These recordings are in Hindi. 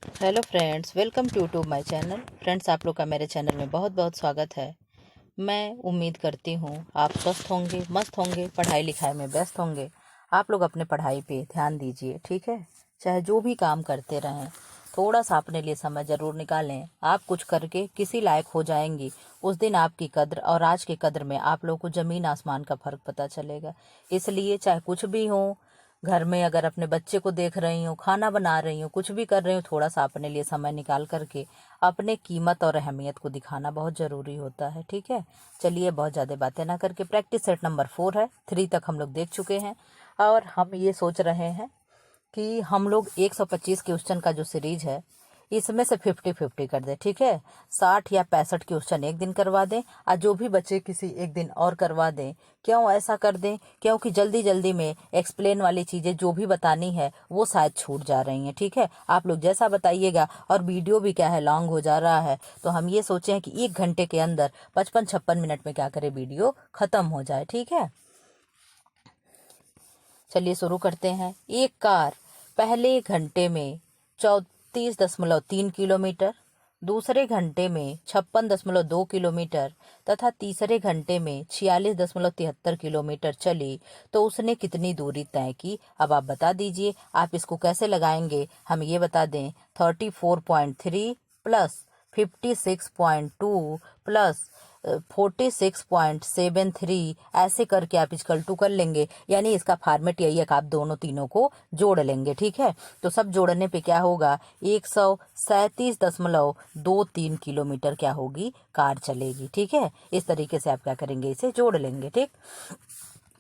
Hello friends, welcome to my channel. Friends, आप लोग का मेरे चैनल में बहुत बहुत स्वागत है। मैं उम्मीद करती हूँ आप स्वस्थ होंगे, मस्त होंगे, पढ़ाई लिखाई में व्यस्त होंगे। आप लोग अपने पढ़ाई पे ध्यान दीजिए, ठीक है। चाहे जो भी काम करते रहें, थोड़ा सा अपने लिए समय ज़रूर निकालें। आप कुछ करके किसी लायक हो जाएंगी, उस दिन आपकी कद्र और आज की कद्र में आप लोगों को ज़मीन आसमान का फ़र्क पता चलेगा। इसलिए चाहे कुछ भी हो, घर में अगर अपने बच्चे को देख रही हूँ, खाना बना रही हूँ, कुछ भी कर रही हूँ, थोड़ा सा अपने लिए समय निकाल करके अपने कीमत और अहमियत को दिखाना बहुत ज़रूरी होता है, ठीक है। चलिए, बहुत ज़्यादा बातें ना करके प्रैक्टिस सेट नंबर 4 है, 3 तक हम लोग देख चुके हैं। और हम ये सोच रहे हैं कि हम लोग 125 क्वेश्चन का जो सीरीज है, इसमें से 50-50 कर दें, ठीक है। 60 या 65 क्वेश्चन एक दिन करवा दें और जो भी बचे किसी एक दिन और करवा दें। क्यों ऐसा कर दें? क्योंकि जल्दी जल्दी में एक्सप्लेन वाली चीज़ें जो भी बतानी है वो शायद छूट जा रही हैं, ठीक है। आप लोग जैसा बताइएगा, और वीडियो भी क्या है, लॉन्ग हो जा रहा है, तो हम ये सोचे हैं कि 1 घंटे के अंदर 55-56 मिनट में क्या करें, वीडियो ख़त्म हो जाए, ठीक है। चलिए शुरू करते हैं। एक कार पहले घंटे में 34.3 किलोमीटर, दूसरे घंटे में 56.2 किलोमीटर तथा तीसरे घंटे में 46.73 किलोमीटर चली तो उसने कितनी दूरी तय की? अब आप बता दीजिए। आप इसको कैसे लगाएंगे, हम ये बता दें। 34.3 प्लस 56.2 प्लस 46.73, ऐसे करके आप इक्वल टू कर लेंगे। यानी इसका फॉर्मेट यही है कि आप दोनों तीनों को जोड़ लेंगे, ठीक है। तो सब जोड़ने पे क्या होगा, 137.23 किलोमीटर क्या होगी, कार चलेगी, ठीक है। इस तरीके से आप क्या करेंगे, इसे जोड़ लेंगे, ठीक।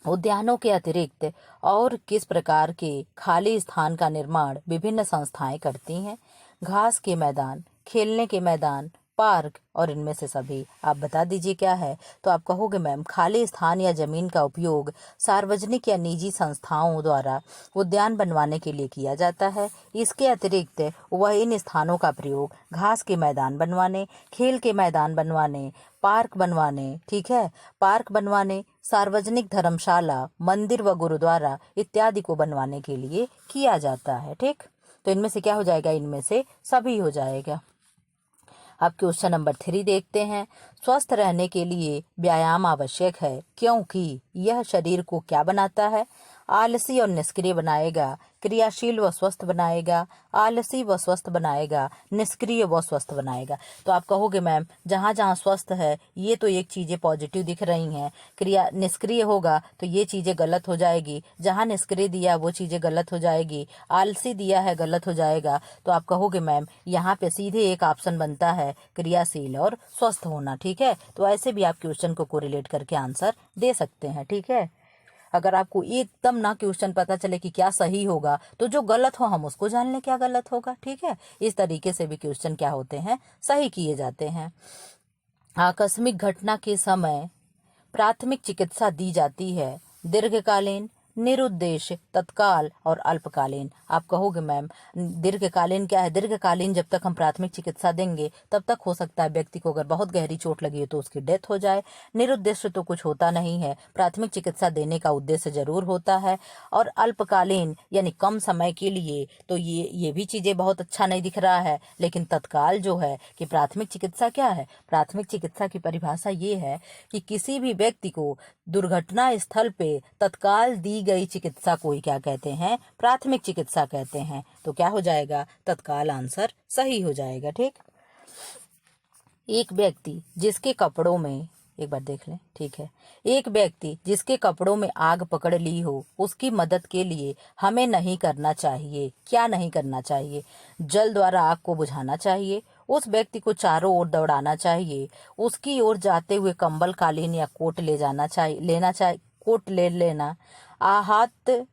उद्यानों के अतिरिक्त और किस प्रकार के खाली स्थान का निर्माण विभिन्न संस्थाएं करती हैं? घास के मैदान, खेलने के मैदान, पार्क और इनमें से सभी। आप बता दीजिए क्या है। तो आप कहोगे मैम, खाली स्थान या जमीन का उपयोग सार्वजनिक या निजी संस्थाओं द्वारा उद्यान बनवाने के लिए किया जाता है। इसके अतिरिक्त वह इन स्थानों का प्रयोग घास के मैदान बनवाने, खेल के मैदान बनवाने, पार्क बनवाने, ठीक है, पार्क बनवाने, सार्वजनिक धर्मशाला, मंदिर व गुरुद्वारा इत्यादि को बनवाने के लिए किया जाता है, ठीक। तो इनमें से क्या हो जाएगा, इनमें से सभी हो जाएगा। अब क्वेश्चन नंबर 3 देखते हैं। स्वस्थ रहने के लिए व्यायाम आवश्यक है क्योंकि यह शरीर को क्या बनाता है? आलसी और निष्क्रिय बनाएगा, क्रियाशील व स्वस्थ बनाएगा, आलसी व स्वस्थ बनाएगा, निष्क्रिय व स्वस्थ बनाएगा। तो आप कहोगे मैम, जहाँ जहाँ स्वस्थ है ये तो एक चीज़ें पॉजिटिव दिख रही हैं, क्रिया निष्क्रिय होगा तो ये चीज़ें गलत हो जाएगी, जहाँ निष्क्रिय दिया वो चीज़ें गलत हो जाएगी, आलसी दिया है गलत हो जाएगा। तो आप कहोगे मैम, यहाँ पे सीधे एक ऑप्शन बनता है क्रियाशील और स्वस्थ होना, ठीक है। तो ऐसे भी आप क्वेश्चन को कोरिलेट करके आंसर दे सकते हैं, ठीक है। अगर आपको एकदम ना क्वेश्चन पता चले कि क्या सही होगा, तो जो गलत हो हम उसको जान लें क्या गलत होगा, ठीक है। इस तरीके से भी क्वेश्चन क्या होते हैं, सही किए जाते हैं। आकस्मिक घटना के समय प्राथमिक चिकित्सा दी जाती है। दीर्घकालीन, निरुद्देश्य, तत्काल और अल्पकालीन। आप कहोगे मैम, दीर्घकालीन क्या है? दीर्घकालीन जब तक हम प्राथमिक चिकित्सा देंगे तब तक हो सकता है व्यक्ति को अगर बहुत गहरी चोट लगी हो तो उसकी डेथ हो जाए। निरुद्देश्य तो कुछ होता नहीं है, प्राथमिक चिकित्सा देने का उद्देश्य जरूर होता है। और अल्पकालीन यानी कम समय के लिए, तो ये भी चीजें बहुत अच्छा नहीं दिख रहा है। लेकिन तत्काल जो है कि प्राथमिक चिकित्सा क्या है, प्राथमिक चिकित्सा की परिभाषा ये है कि किसी भी व्यक्ति को दुर्घटना स्थल पे तत्काल दी गई चिकित्सा को ही क्या कहते हैं, प्राथमिक चिकित्सा कहते हैं। तो क्या हो जाएगा, तत्काल आंसर सही हो जाएगा, ठीक। एक व्यक्ति जिसके कपड़ों में, एक बार देख लें, ठीक है। एक व्यक्ति जिसके कपड़ों में आग पकड़ ली हो, उसकी मदद के लिए हमें नहीं करना चाहिए, क्या नहीं करना चाहिए? जल द्वारा आग को बुझाना चाहिए, उस व्यक्ति को चारों ओर दौड़ाना चाहिए, उसकी ओर जाते हुए कंबल, कालीन या कोट ले जाना चाहिए, लेना चाहिए, कोट ले लेना, आहत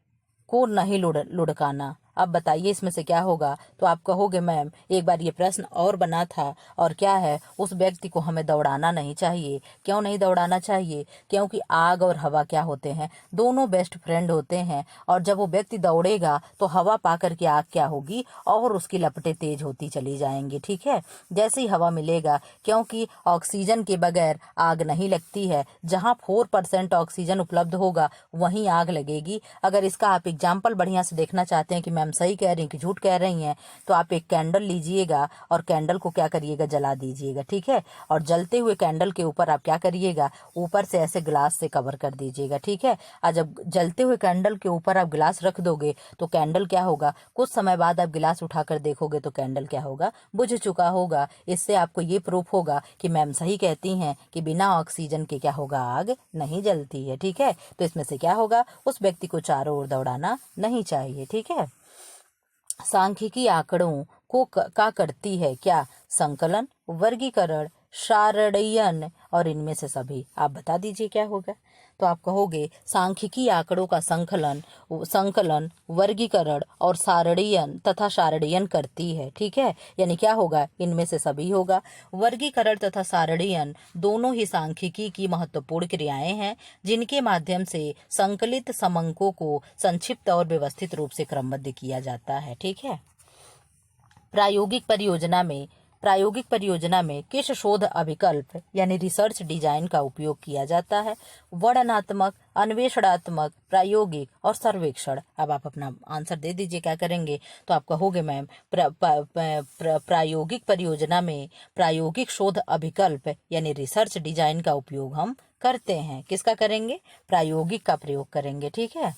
को नहीं लुढ़काना। अब बताइए इसमें से क्या होगा। तो आप कहोगे मैम, एक बार ये प्रश्न और बना था, और क्या है, उस व्यक्ति को हमें दौड़ाना नहीं चाहिए। क्यों नहीं दौड़ाना चाहिए? क्योंकि आग और हवा क्या होते हैं, दोनों बेस्ट फ्रेंड होते हैं। और जब वो व्यक्ति दौड़ेगा तो हवा पा करके आग क्या होगी, और उसकी लपटें तेज होती चली जाएंगी, ठीक है। जैसे ही हवा मिलेगा, क्योंकि ऑक्सीजन के बगैर आग नहीं लगती है, जहाँ 4% ऑक्सीजन उपलब्ध होगा वहीं आग लगेगी। अगर इसका आप एग्जाम्पल बढ़िया से देखना चाहते हैं कि मैम सही कह रही हैं कि झूठ कह रही हैं, तो आप एक कैंडल लीजिएगा और कैंडल को क्या करिएगा, जला दीजिएगा, ठीक है। और जलते हुए कैंडल के ऊपर आप क्या करिएगा, ऊपर से ऐसे ग्लास से कवर कर दीजिएगा, ठीक है। और जब जलते हुए कैंडल के ऊपर आप गिलास रख दोगे तो कैंडल क्या होगा, कुछ समय बाद आप गिलास उठाकर देखोगे तो कैंडल क्या होगा, बुझ चुका होगा। इससे आपको ये प्रूफ होगा कि मैम सही कहती हैं कि बिना ऑक्सीजन के क्या होगा, आग नहीं जलती है, ठीक है। तो इसमें से क्या होगा, उस व्यक्ति को चारों ओर दौड़ाना नहीं चाहिए, ठीक है। सांख्यिकी आंकड़ों को का करती है क्या, संकलन, वर्गीकरण, सारणयन और इनमें से सभी। आप बता दीजिए क्या होगा। तो आप कहोगे सांख्यिकी आंकड़ों का संकलन, वर्गीकरण और सारणयन तथा सारणयन करती है, ठीक है। यानी क्या होगा, इनमें से सभी होगा। वर्गीकरण तथा सारणयन दोनों ही सांख्यिकी की महत्वपूर्ण क्रियाएं हैं, जिनके माध्यम से संकलित समंकों को संक्षिप्त और व्यवस्थित रूप से क्रमबद्ध किया जाता है, ठीक है। प्रायोगिक परियोजना में किस शोध अभिकल्प यानी रिसर्च डिजाइन का उपयोग किया जाता है, वर्णनात्मक, अन्वेषणात्मक, प्रायोगिक और सर्वेक्षण। अब आप अपना आंसर दे दीजिए क्या करेंगे। तो आप कहोगे मैम प्रायोगिक परियोजना में प्रायोगिक शोध अभिकल्प यानी रिसर्च डिजाइन का उपयोग हम करते हैं। किसका करेंगे, प्रायोगिक का प्रयोग करेंगे, ठीक है।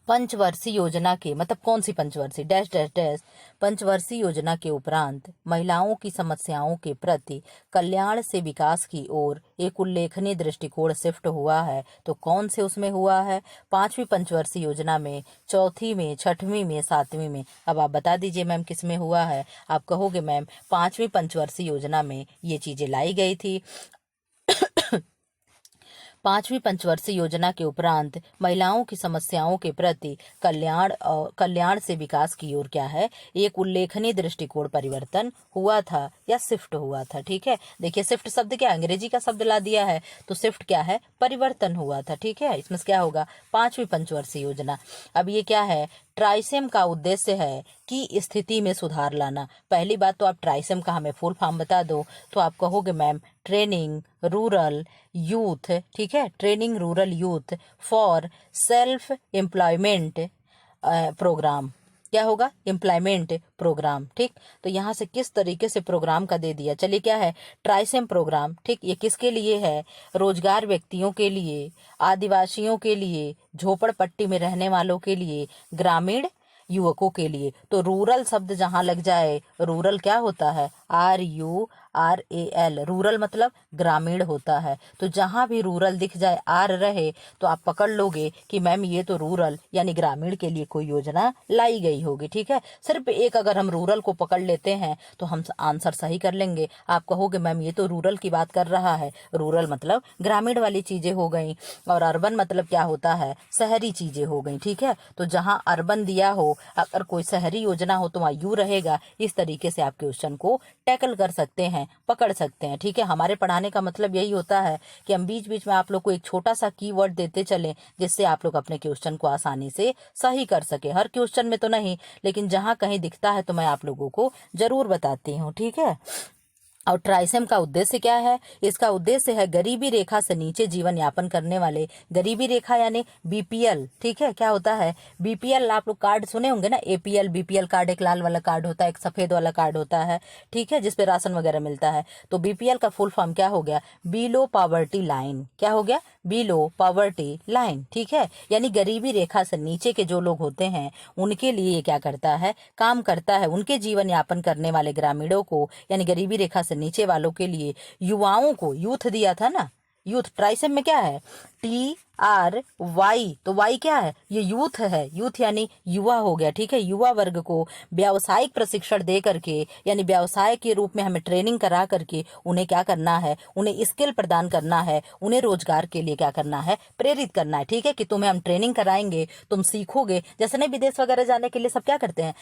पंचवर्षीय योजना के मतलब कौन सी पंचवर्षीय डैश डैश डैश पंचवर्षीय योजना के उपरांत महिलाओं की समस्याओं के प्रति कल्याण से विकास की ओर एक उल्लेखनीय दृष्टिकोण शिफ्ट हुआ है। तो कौन से उसमें हुआ है, पांचवी पंचवर्षीय योजना में, चौथी में, छठवीं में, सातवीं में। अब आप बता दीजिए मैम किस में हुआ है। आप कहोगे मैम पांचवी पंचवर्षीय योजना में ये चीजें लाई गई थी। पांचवी पंचवर्षीय योजना के उपरांत महिलाओं की समस्याओं के प्रति कल्याण से विकास की ओर क्या है, एक उल्लेखनीय दृष्टिकोण परिवर्तन हुआ था या शिफ्ट हुआ था, ठीक है। देखिए शिफ्ट शब्द क्या अंग्रेजी का शब्द ला दिया है, तो शिफ्ट क्या है, परिवर्तन हुआ था, ठीक है। इसमें क्या होगा, पांचवी पंचवर्षीय योजना। अब ये क्या है, ट्राइसेम का उद्देश्य है कि स्थिति में सुधार लाना। पहली बात तो आप ट्राइसेम का हमें फुल फॉर्म बता दो। तो आप कहोगे मैम ट्रेनिंग रूरल यूथ, ठीक है, training rural youth for self employment programme. क्या होगा, एम्प्लॉयमेंट प्रोग्राम, ठीक। तो यहाँ से किस तरीके से प्रोग्राम का दे दिया, चलिए क्या है, ट्राइसेम प्रोग्राम, ठीक। ये किसके लिए है, रोजगार व्यक्तियों के लिए, आदिवासियों के लिए, झोपड़पट्टी में रहने वालों के लिए, ग्रामीण युवकों के लिए। तो रूरल शब्द जहां लग जाए, रूरल क्या होता है, RURAL, रूरल मतलब ग्रामीण होता है। तो जहां भी रूरल दिख जाए, आर रहे, तो आप पकड़ लोगे कि मैम ये तो रूरल यानी ग्रामीण के लिए कोई योजना लाई गई होगी, ठीक है। सिर्फ एक अगर हम रूरल को पकड़ लेते हैं तो हम आंसर सही कर लेंगे। आप कहोगे मैम ये तो रूरल की बात कर रहा है, रूरल मतलब ग्रामीण वाली चीजें हो गई, और अर्बन मतलब क्या होता है, शहरी चीजें हो गई, ठीक है। तो जहां अर्बन दिया हो, अगर कोई शहरी योजना हो तो वहां यू रहेगा। इस तरीके से आप क्वेश्चन को टैकल कर सकते हैं, पकड़ सकते हैं, ठीक है। हमारे पढ़ाने का मतलब यही होता है कि हम बीच बीच में आप लोग को एक छोटा सा कीवर्ड देते चलें, जिससे आप लोग अपने क्वेश्चन को आसानी से सही कर सके। हर क्वेश्चन में तो नहीं, लेकिन जहां कहीं दिखता है तो मैं आप लोगों को जरूर बताती हूँ, ठीक है। और ट्राइसेम का उद्देश्य क्या है, इसका उद्देश्य है गरीबी रेखा से नीचे जीवन यापन करने वाले, गरीबी रेखा यानी BPL, ठीक है। क्या होता है BPL, आप लोग कार्ड सुने होंगे ना, APL BPL कार्ड, एक लाल वाला कार्ड होता है, एक सफेद वाला कार्ड होता है, ठीक है, जिसपे राशन वगैरह मिलता है। तो BPL का फुल फॉर्म क्या हो गया, बिलो पॉवर्टी लाइन। क्या हो गया, बिलो पॉवर्टी लाइन, ठीक है। यानी गरीबी रेखा से नीचे के जो लोग होते हैं उनके लिए क्या करता है, काम करता है। उनके जीवन यापन करने वाले ग्रामीणों को यानी गरीबी रेखा से नीचे वालों के लिए, युवाओं को, यूथ दिया था ना, यूथ। ट्राइसेम में क्या है, TRY, तो वाई क्या है, ये यूथ है, यूथ यानी युवा हो गया, ठीक है। युवा वर्ग को व्यावसायिक प्रशिक्षण दे करके यानी व्यवसाय के रूप में हमें ट्रेनिंग करा करके उन्हें क्या करना है, उन्हें स्किल प्रदान करना है, उन्हें रोजगार के लिए क्या करना है, प्रेरित करना है, ठीक है। कि तुम्हें हम ट्रेनिंग कराएंगे, तुम सीखोगे। जैसे नहीं विदेश वगैरह जाने के लिए सब क्या करते हैं,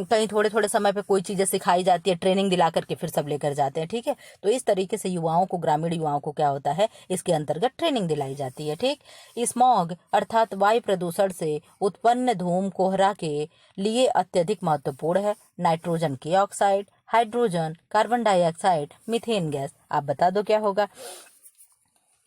कहीं थोड़े थोड़े समय पे कोई चीजें सिखाई जाती है, ट्रेनिंग दिला करके फिर सब लेकर जाते हैं, ठीक है। तो इस तरीके से युवाओं को, ग्रामीण युवाओं को क्या होता है, इसके अंतर्गत ट्रेनिंग दिलाई जाती है, ठीक। स्मॉग अर्थात वायु प्रदूषण से उत्पन्न धूम कोहरा के लिए अत्यधिक महत्वपूर्ण है। नाइट्रोजन के oxide, hydrogen, carbon dioxide, methane gas. आप बता दो क्या होगा।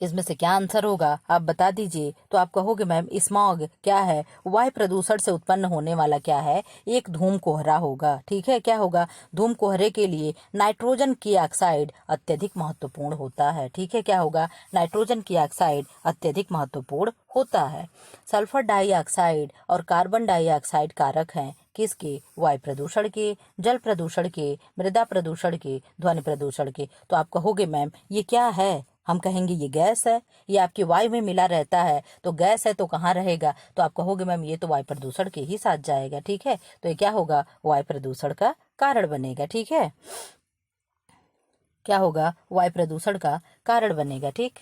इसमें से क्या आंसर होगा आप बता दीजिए। तो आप कहोगे मैम स्मॉग क्या है, वायु प्रदूषण से उत्पन्न होने वाला क्या है, एक धूम कोहरा होगा। ठीक है, क्या होगा, धूम कोहरे के लिए नाइट्रोजन की ऑक्साइड अत्यधिक महत्वपूर्ण होता है। ठीक है, क्या होगा, नाइट्रोजन की ऑक्साइड अत्यधिक महत्वपूर्ण होता है। सल्फर डाइऑक्साइड और कार्बन डाइऑक्साइड कारक हैं किसके, वायु प्रदूषण के, जल प्रदूषण के, मृदा प्रदूषण के, ध्वनि प्रदूषण के। तो आप कहोगे मैम ये क्या है, हम कहेंगे ये गैस है, ये आपकी वायु में मिला रहता है, तो गैस है तो कहाँ रहेगा। तो आप कहोगे मैम ये तो वायु प्रदूषण के ही साथ जाएगा। ठीक है, तो ये क्या होगा, वायु प्रदूषण का कारण बनेगा। ठीक है, क्या होगा, वायु प्रदूषण का कारण बनेगा। ठीक,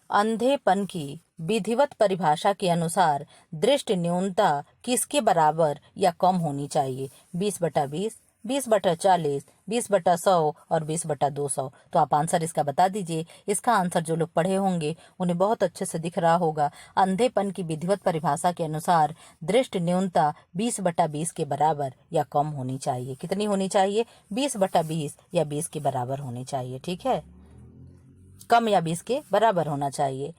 अंधेपन की विधिवत परिभाषा के अनुसार दृष्टि न्यूनता किसके बराबर या कम होनी चाहिए, 20/20, 20/40, 20/100 और 20/200। तो आप आंसर इसका बता दीजिए। इसका आंसर जो लोग पढ़े होंगे उन्हें बहुत अच्छे से दिख रहा होगा। अंधेपन की विधिवत परिभाषा के अनुसार दृष्टि न्यूनता 20/20 के बराबर या कम होनी चाहिए। कितनी होनी चाहिए, 20/20 या 20 के बराबर होनी चाहिए। ठीक है, कम या 20 के बराबर होना चाहिए।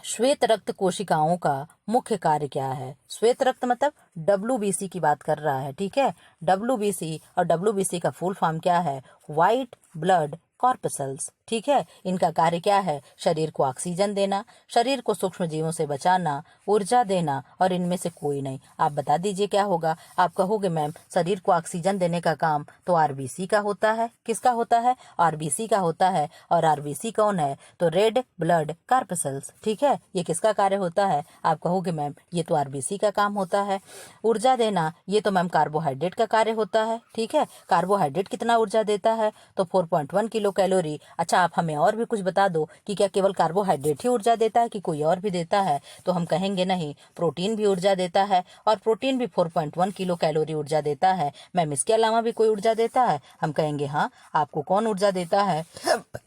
श्वेत रक्त कोशिकाओं का मुख्य कार्य क्या है, श्वेत रक्त मतलब WBC की बात कर रहा है। ठीक है, WBC और WBC का फुल फॉर्म क्या है, व्हाइट ब्लड कॉर्पसल्स। ठीक है, इनका कार्य क्या है, शरीर को ऑक्सीजन देना, शरीर को सूक्ष्म जीवों से बचाना, ऊर्जा देना और इनमें से कोई नहीं। आप बता दीजिए क्या होगा। आप कहोगे मैम शरीर को ऑक्सीजन देने का काम तो RBC का होता है। किसका होता है, RBC का होता है। और RBC कौन है, तो रेड ब्लड कॉर्पसल्स। ठीक है, ये किसका कार्य होता है, आप कहोगे मैम ये तो RBC का काम होता है। ऊर्जा देना, ये तो मैम कार्बोहाइड्रेट का कार्य होता है। ठीक है, कार्बोहाइड्रेट कितना ऊर्जा देता है, तो 4.1 किलो कैलोरी। अच्छा, आप हमें और भी कुछ बता दो कि क्या केवल कार्बोहाइड्रेट ही ऊर्जा देता है कि कोई और भी देता है। तो हम कहेंगे नहीं, प्रोटीन भी ऊर्जा देता है और प्रोटीन भी 4.1 किलो कैलोरी ऊर्जा देता है। मैम इसके अलावा भी कोई ऊर्जा देता है, हम कहेंगे हाँ। आपको कौन ऊर्जा देता है,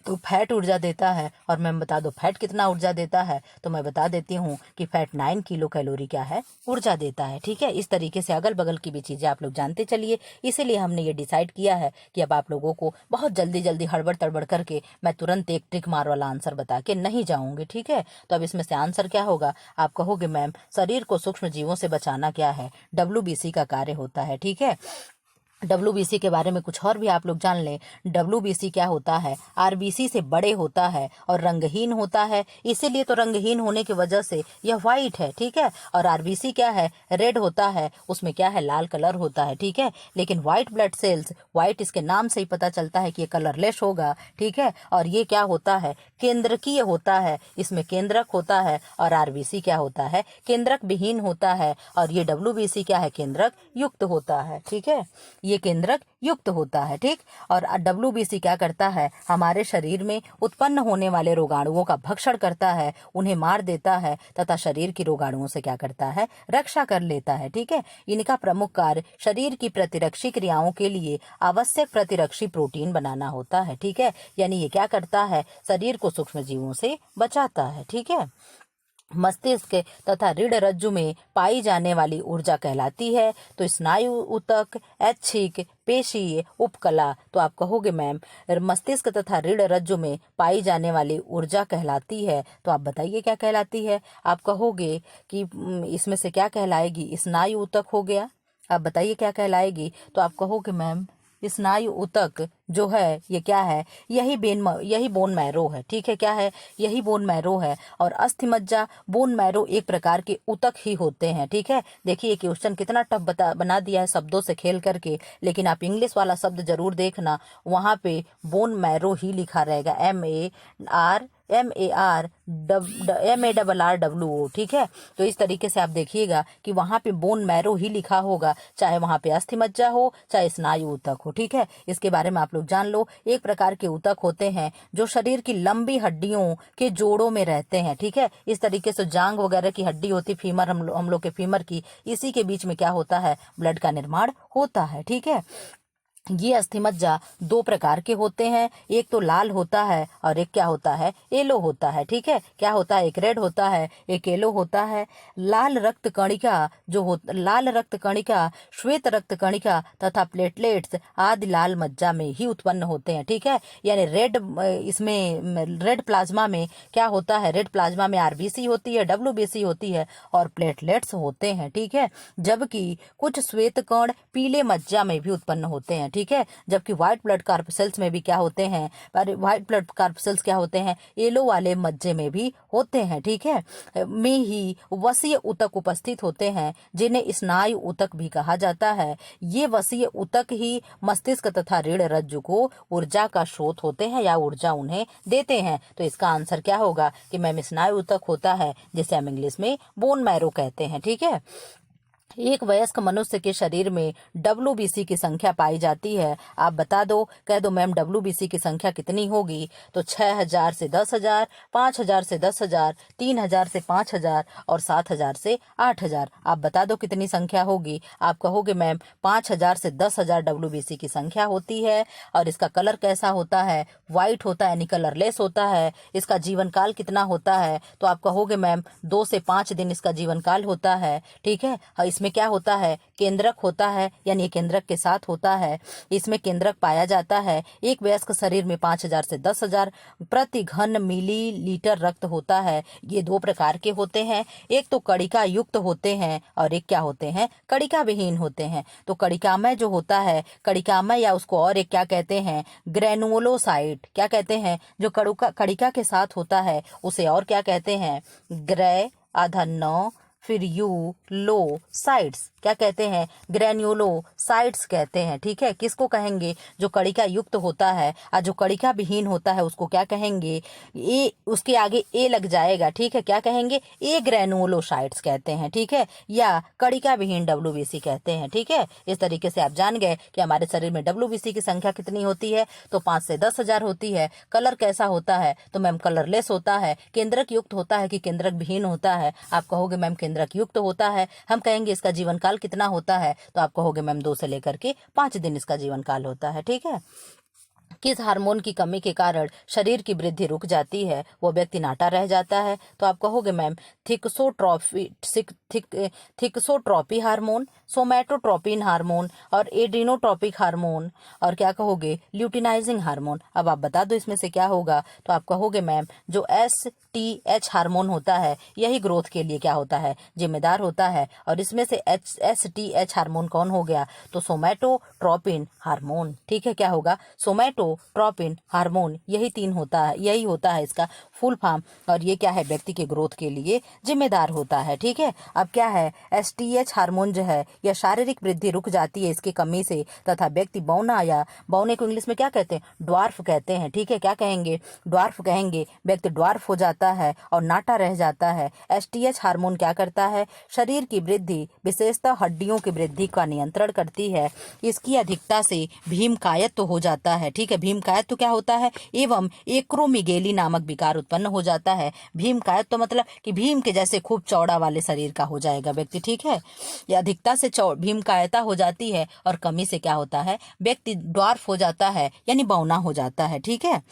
तो फैट ऊर्जा देता है। और मैम बता दो फैट कितना ऊर्जा देता है, तो मैं बता देती हूँ कि फैट 9 किलो कैलोरी क्या है, ऊर्जा देता है। ठीक है, इस तरीके से अगल बगल की भी चीजें आप लोग जानते चलिए। इसीलिए हमने ये डिसाइड किया है कि अब आप लोगों को बहुत जल्दी जल्दी हड़बड़ तड़बड़ करके मैं तुरंत एक ट्रिक मार वाला आंसर बता के नहीं जाऊंगी। ठीक है, तो अब इसमें से आंसर क्या होगा, आप कहोगे मैम शरीर को सूक्ष्म जीवों से बचाना क्या है, WBC का कार्य होता है। ठीक है, WBC के बारे में कुछ और भी आप लोग जान लें। WBC क्या होता है, RBC से बड़े होता है और रंगहीन होता है, इसीलिए तो रंगहीन होने की वजह से यह व्हाइट है। ठीक है, और RBC क्या है, रेड होता है, उसमें क्या है, लाल कलर होता है। ठीक है, लेकिन व्हाइट ब्लड सेल्स, व्हाइट इसके नाम से ही पता चलता है कि ये कलरलेस होगा। ठीक है, और ये क्या होता है, केंद्रकीय होता है, इसमें केंद्रक होता है। और RBC क्या होता है, केंद्रक विहीन होता है। और ये WBC क्या है, केंद्रक युक्त होता है। ठीक है, ये केंद्रक युक्त होता है। ठीक, और WBC क्या करता है, हमारे शरीर में उत्पन्न होने वाले रोगाणुओं का भक्षण करता है, उन्हें मार देता है तथा शरीर की रोगाणुओं से क्या करता है, रक्षा कर लेता है। ठीक है, इनका प्रमुख कार्य शरीर की प्रतिरक्षी क्रियाओं के लिए आवश्यक प्रतिरक्षी प्रोटीन बनाना होता है। ठीक है, यानी ये क्या करता है, शरीर को सूक्ष्म जीवों से बचाता है। ठीक है, मस्तिष्क तथा रीढ़ रज्जु में पाई जाने वाली ऊर्जा कहलाती है तो स्नायु ऊतक, ऐच्छिक, पेशीय, उपकला। तो आप कहोगे मैम मस्तिष्क तथा रीढ़ रज्जु में पाई जाने वाली ऊर्जा कहलाती है, तो आप बताइए क्या कहलाती है। आप कहोगे कि इसमें से क्या कहलाएगी, स्नायु ऊतक हो गया। आप बताइए क्या कहलाएगी, तो आप कहोगे मैम स्नायु ऊतक जो है ये क्या है, यही बोन मैरो है। ठीक है, क्या है, यही बोन मैरो है। और अस्थि मज्जा, बोन मैरो एक प्रकार के ऊतक ही होते हैं। ठीक है, देखिए ये क्वेश्चन कितना टफ बना दिया है शब्दों से खेल करके, लेकिन आप इंग्लिश वाला शब्द जरूर देखना, वहां पे बोन मैरो ही लिखा रहेगा, MARRO। ठीक है, तो इस तरीके से आप देखिएगा कि वहां पे बोन मैरो ही लिखा होगा, चाहे वहां पे अस्थि मज्जा हो चाहे स्नायु ऊतक हो। ठीक है, इसके बारे में आप लोग जान लो। एक प्रकार के ऊतक होते हैं जो शरीर की लंबी हड्डियों के जोड़ों में रहते हैं। ठीक है, इस तरीके से जांग वगैरह की हड्डी होती, फीमर, हम लोग के फीमर की, इसी के बीच में क्या होता है, ब्लड का निर्माण होता है। ठीक है, ये अस्थिमज्जा दो प्रकार के होते हैं, एक तो लाल होता है और एक क्या होता है, येलो होता है। ठीक है, क्या होता है, एक रेड होता है, एक येलो होता है। लाल रक्त कणिका लाल रक्त कणिका, श्वेत रक्त कणिका तथा प्लेटलेट्स आदि लाल मज्जा में ही उत्पन्न होते हैं। ठीक है, यानी इसमें रेड प्लाज्मा में क्या होता है, रेड प्लाज्मा में आरबीसी होती है, डब्ल्यूबीसी होती है और प्लेटलेट्स होते हैं। ठीक है, जबकि कुछ श्वेत कण पीले मज्जा में भी उत्पन्न होते हैं। ठीक है, जबकि व्हाइट ब्लड कार्पसेल्स में भी क्या होते हैं, पर व्हाइट ब्लड कार्पसेल्स क्या होते हैं, येलो वाले मज्जे में भी होते हैं। ठीक है, में ही वसीय ऊतक उपस्थित होते हैं, जिन्हें स्नायु ऊतक भी कहा जाता है। ये वसीय ऊतक ही मस्तिष्क तथा रीढ़ रज्जु को ऊर्जा का स्रोत होते हैं या ऊर्जा उन्हें देते हैं। तो इसका आंसर क्या होगा कि मैम स्नायु ऊतक होता है, जिसे हम इंग्लिश में बोन मैरो कहते हैं। ठीक है, एक वयस्क मनुष्य के शरीर में डब्ल्यूबीसी की संख्या पाई जाती है। आप बता दो, कह दो मैम डब्ल्यूबीसी की संख्या कितनी होगी। तो 6000 से 10,000, 5000 से 10,000, 3000 से 5000 और 7000 से 8000। आप बता दो कितनी संख्या होगी। आप कहोगे मैम 5000 से 10,000 डब्ल्यूबीसी की संख्या होती है। और इसका कलर कैसा होता है, व्हाइट होता है, यानी कलरलेस होता है। इसका जीवन काल कितना होता है, तो आप कहोगे मैम 2 से 5 दिन इसका जीवन काल होता है। ठीक है, इसमें क्या होता है, केंद्रक होता है, यानी केंद्रक के साथ होता है। इसमें केंद्रक पाया जाता है। एक वयस्क शरीर में 5000 से 10,000 प्रति घन मिलीलीटर रक्त होता है। ये दो प्रकार के होते हैं, एक तो कणिका युक्त होते हैं और एक क्या होते हैं, कणिका विहीन होते हैं। तो कणिकामय जो होता है, कणिकामय या उसको और एक क्या कहते हैं, ग्रेनुलोसाइट, क्या कहते हैं, जो कणिका के साथ होता है उसे और क्या कहते हैं, ग्रे आधा नौ फिर यू लो साइड्स, क्या कहते हैं, ग्रेन्युलोसाइट्स कहते हैं। ठीक है, किसको कहेंगे, जो कणिका युक्त होता है, और जो कणिका विहीन होता है उसको क्या कहेंगे, ए, उसके आगे ए लग जाएगा। ठीक है, क्या कहेंगे, ए ग्रेन्युलोसाइट्स कहते हैं। ठीक है, या कणिका विहीन डब्ल्यूबीसी कहते हैं। ठीक है, इस तरीके से आप जान गए कि हमारे शरीर में डब्ल्यूबीसी की संख्या कितनी होती है, तो 5 से 10,000 होती है। कलर कैसा होता है, तो मैम कलरलेस होता है। केंद्रक युक्त होता है कि केंद्रक विहीन होता है। आप कहोगे मैम केंद्रक युक्त होता है। हम कहेंगे इसका जीवन काल कितना होता है, तो आप कहोगे मैम 2 से लेकर के 5 दिन इसका जीवन काल होता है। ठीक है, किस हार्मोन की कमी के कारण शरीर की वृद्धि रुक जाती है, वो व्यक्ति नाटा रह जाता है, तो आप कहोगे मैम थिक्सोट्रॉपी हार्मोन, सोमैटोट्रोपिन हार्मोन और एड्रीनोट्रोपिक हार्मोन, और क्या कहोगे, ल्यूटिनाइजिंग हार्मोन। अब आप बता दो इसमें से क्या होगा, तो आप कहोगे मैम जो STH हार्मोन होता है यही ग्रोथ के लिए क्या होता है, जिम्मेदार होता है। और इसमें से STH हार्मोन कौन हो गया, तो सोमैटोट्रोपिन हार्मोन। ठीक है, क्या होगा, सोमैटोट्रोपिन हार्मोन, यही होता है इसका फुल फॉर्म। और ये क्या है, व्यक्ति के ग्रोथ के लिए जिम्मेदार होता है। ठीक है, अब क्या है, STH हार्मोन जो है यह शारीरिक वृद्धि रुक जाती है इसकी कमी से, तथा व्यक्ति बौना, या बौने को इंग्लिश में क्या कहते हैं, ड्वार्फ कहते हैं। ठीक है, क्या कहेंगे, ड्वार्फ कहेंगे। व्यक्ति ड्वार्फ हो जाता है और नाटा रह जाता है। STH हार्मोन क्या करता है, शरीर की वृद्धि, विशेषतः हड्डियों की वृद्धि का नियंत्रण करती है। इसकी अधिकता से भीमकायत्व हो जाता है। ठीक है, भीमकायत्व क्या होता है, एवं एक्रोमीगेली नामक विकार उत्पन्न हो जाता है। भीमकायत्व मतलब कि भीम के जैसे खूब चौड़ा वाले शरीर का हो जाएगा व्यक्ति। ठीक है, ये अधिकता से भीमकायता हो जाती है और कमी से क्या होता है, व्यक्ति ड्वार्फ हो जाता है, यानी बौना हो जाता है। ठीक है,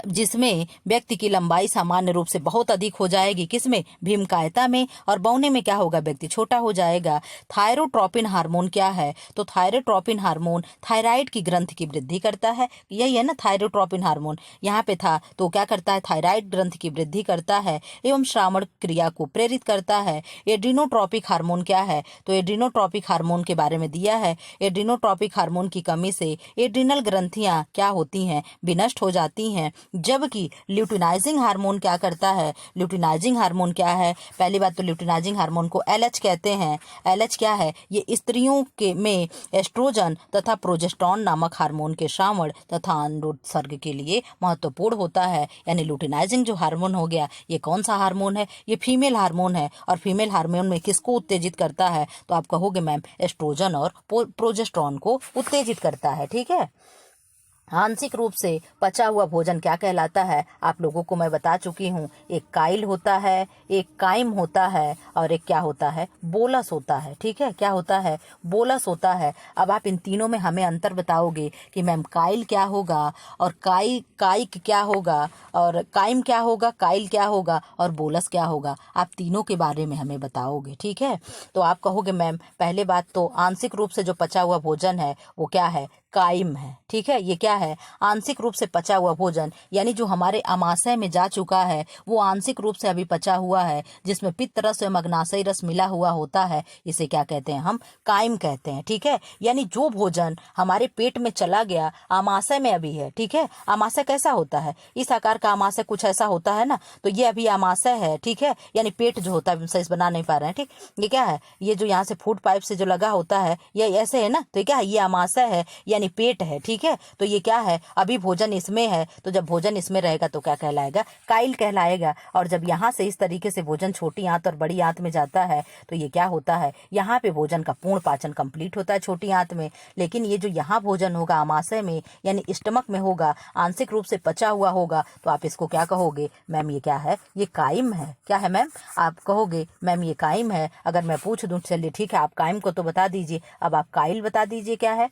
जिसमें व्यक्ति की लंबाई सामान्य रूप से बहुत अधिक हो जाएगी, किसमें, भीमकायता में, और बौने में क्या होगा, व्यक्ति छोटा हो जाएगा। थायरोट्रोपिन हार्मोन क्या है, तो थायरोट्रोपिन हार्मोन थायराइड की ग्रंथि की वृद्धि करता है। यही है ना थायरोट्रोपिन हार्मोन, यहाँ पे था तो क्या करता है, थायराइड ग्रंथि की वृद्धि करता है एवं श्रावण क्रिया को प्रेरित करता है। एड्रीनोट्रोपिक हार्मोन क्या है, तो एड्रीनोट्रोपिक हार्मोन के बारे में दिया है। एड्रीनोट्रोपिक हार्मोन की कमी से एड्रीनल ग्रंथियां क्या होती हैं, विनष्ट हो जाती हैं। जबकि ल्यूटिनाइजिंग हार्मोन क्या करता है, ल्यूटिनाइजिंग हार्मोन क्या है, पहली बात तो ल्यूटिनाइजिंग हार्मोन को LH कहते हैं। LH क्या है, ये स्त्रियों के में एस्ट्रोजन तथा प्रोजेस्टेरॉन नामक हार्मोन के श्रावण तथा अनुत्सर्ग के लिए महत्वपूर्ण होता है। यानी ल्यूटिनाइजिंग जो हार्मोन हो गया, ये कौन सा हार्मोन है, ये फीमेल हार्मोन है। और फीमेल हार्मोन में किसको उत्तेजित करता है, तो आप कहोगे मैम एस्ट्रोजन और प्रोजेस्टेरॉन को उत्तेजित करता है। ठीक है, आंशिक रूप से पचा हुआ भोजन क्या कहलाता है, आप लोगों को मैं बता चुकी हूँ। एक काइल होता है, एक काइम होता है, और एक क्या होता है, बोलस होता है। ठीक है, क्या होता है, बोलस होता है। अब आप इन तीनों में हमें अंतर बताओगे कि मैम काइल क्या होगा और काइक क्या होगा, और काइम क्या होगा, काइल क्या होगा, और बोलस क्या होगा। आप तीनों के बारे में हमें बताओगे। ठीक है, तो आप कहोगे मैम पहले बात तो आंशिक रूप से जो पचा हुआ भोजन है वो क्या है, काइम है। ठीक है, ये क्या है, आंशिक रूप से पचा हुआ भोजन, यानी जो हमारे अमाशय में जा चुका है वो आंशिक रूप से अभी पचा हुआ है, जिसमें पित्त रस एवं अग्नाशयी रस मिला हुआ होता है, इसे क्या कहते हैं, हम काइम कहते हैं। ठीक है, यानी जो भोजन हमारे पेट में चला गया अमाशय में अभी है। ठीक है, अमाशय कैसा होता है, इस आकार का अमाशय कुछ ऐसा होता है ना, तो ये अभी अमाशय है। ठीक है, यानी पेट जो होता है, सही बना नहीं पा रहे हैं। ठीक, ये क्या है, ये जो यहाँ से फूड पाइप से जो लगा होता है ये ऐसे है ना, तो ये क्या है, ये अमाशय है यानी पेट है। ठीक है, तो ये क्या है, अभी भोजन इसमें है, तो जब भोजन इसमें रहेगा तो क्या कहलाएगा, काइल कहलाएगा। और जब यहाँ से इस तरीके से भोजन छोटी आंत और बड़ी आंत में जाता है तो ये क्या होता है, यहाँ पे भोजन का पूर्ण पाचन कंप्लीट होता है छोटी आंत में। लेकिन ये जो यहाँ भोजन होगा अमाशय में यानी स्टमक में होगा, आंशिक रूप से पचा हुआ होगा, तो आप इसको क्या कहोगे, मैम ये क्या है, ये काइम है। क्या है मैम, आप कहोगे मैम ये काइम है। अगर मैं पूछ दूं, चलिए ठीक है, आप काइम को तो बता दीजिए, अब आप काइल बता दीजिए क्या है,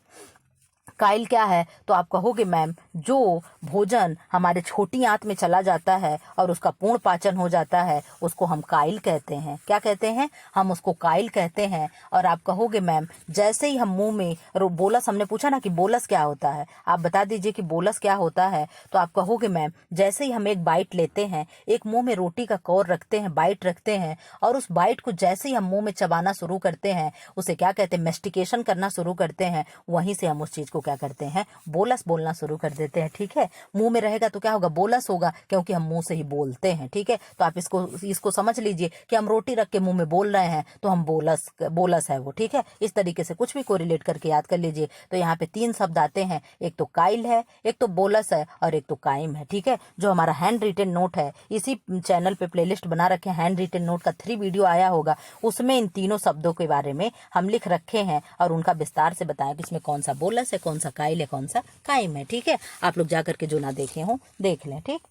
काइल क्या है, तो आप कहोगे मैम जो भोजन हमारे छोटी आंत में चला जाता है और उसका पूर्ण पाचन हो जाता है उसको हम काइल कहते हैं। क्या कहते हैं, हम उसको काइल कहते हैं। और आप कहोगे मैम जैसे ही हम मुंह में बोलस, हमने पूछा ना कि बोलस क्या होता है, आप बता दीजिए कि बोलस क्या होता है। तो आप कहोगे मैम जैसे ही हम एक बाइट लेते हैं, एक मुंह में रोटी का कौर रखते हैं, बाइट रखते हैं, और उस बाइट को जैसे ही हम मुंह में चबाना शुरू करते हैं उसे क्या कहते हैं, मेस्टिकेशन करना शुरू करते हैं, वहीं से हम उस चीज को क्या करते हैं, बोलस बोलना शुरू कर देते हैं। ठीक है, मुंह में रहेगा तो क्या होगा, बोलस होगा, क्योंकि हम मुंह से ही बोलते हैं। ठीक है, तो आप इसको समझ लीजिए कि हम रोटी रख के मुंह में बोल रहे हैं तो हम बोलस है वो। ठीक है, इस तरीके से कुछ भी कोरिलेट करके याद कर लीजिए। तो यहाँ पे 3 शब्द आते हैं, एक तो काइल है, एक तो बोलस है, और एक तो काइम है। ठीक है, जो हमारा हैंड रिटन नोट है, इसी चैनल पे प्लेलिस्ट बना रखे हैं, हैंड रिटन नोट का 3 वीडियो आया होगा, उसमें इन तीनों शब्दों के बारे में हम लिख रखे हैं और उनका विस्तार से बताया कि इसमें कौन सा बोलस है, कौन सा काइल है, कौन सा काइम है। ठीक है, आप लोग जाकर के जो ना देखे हो देख लें। ठीक,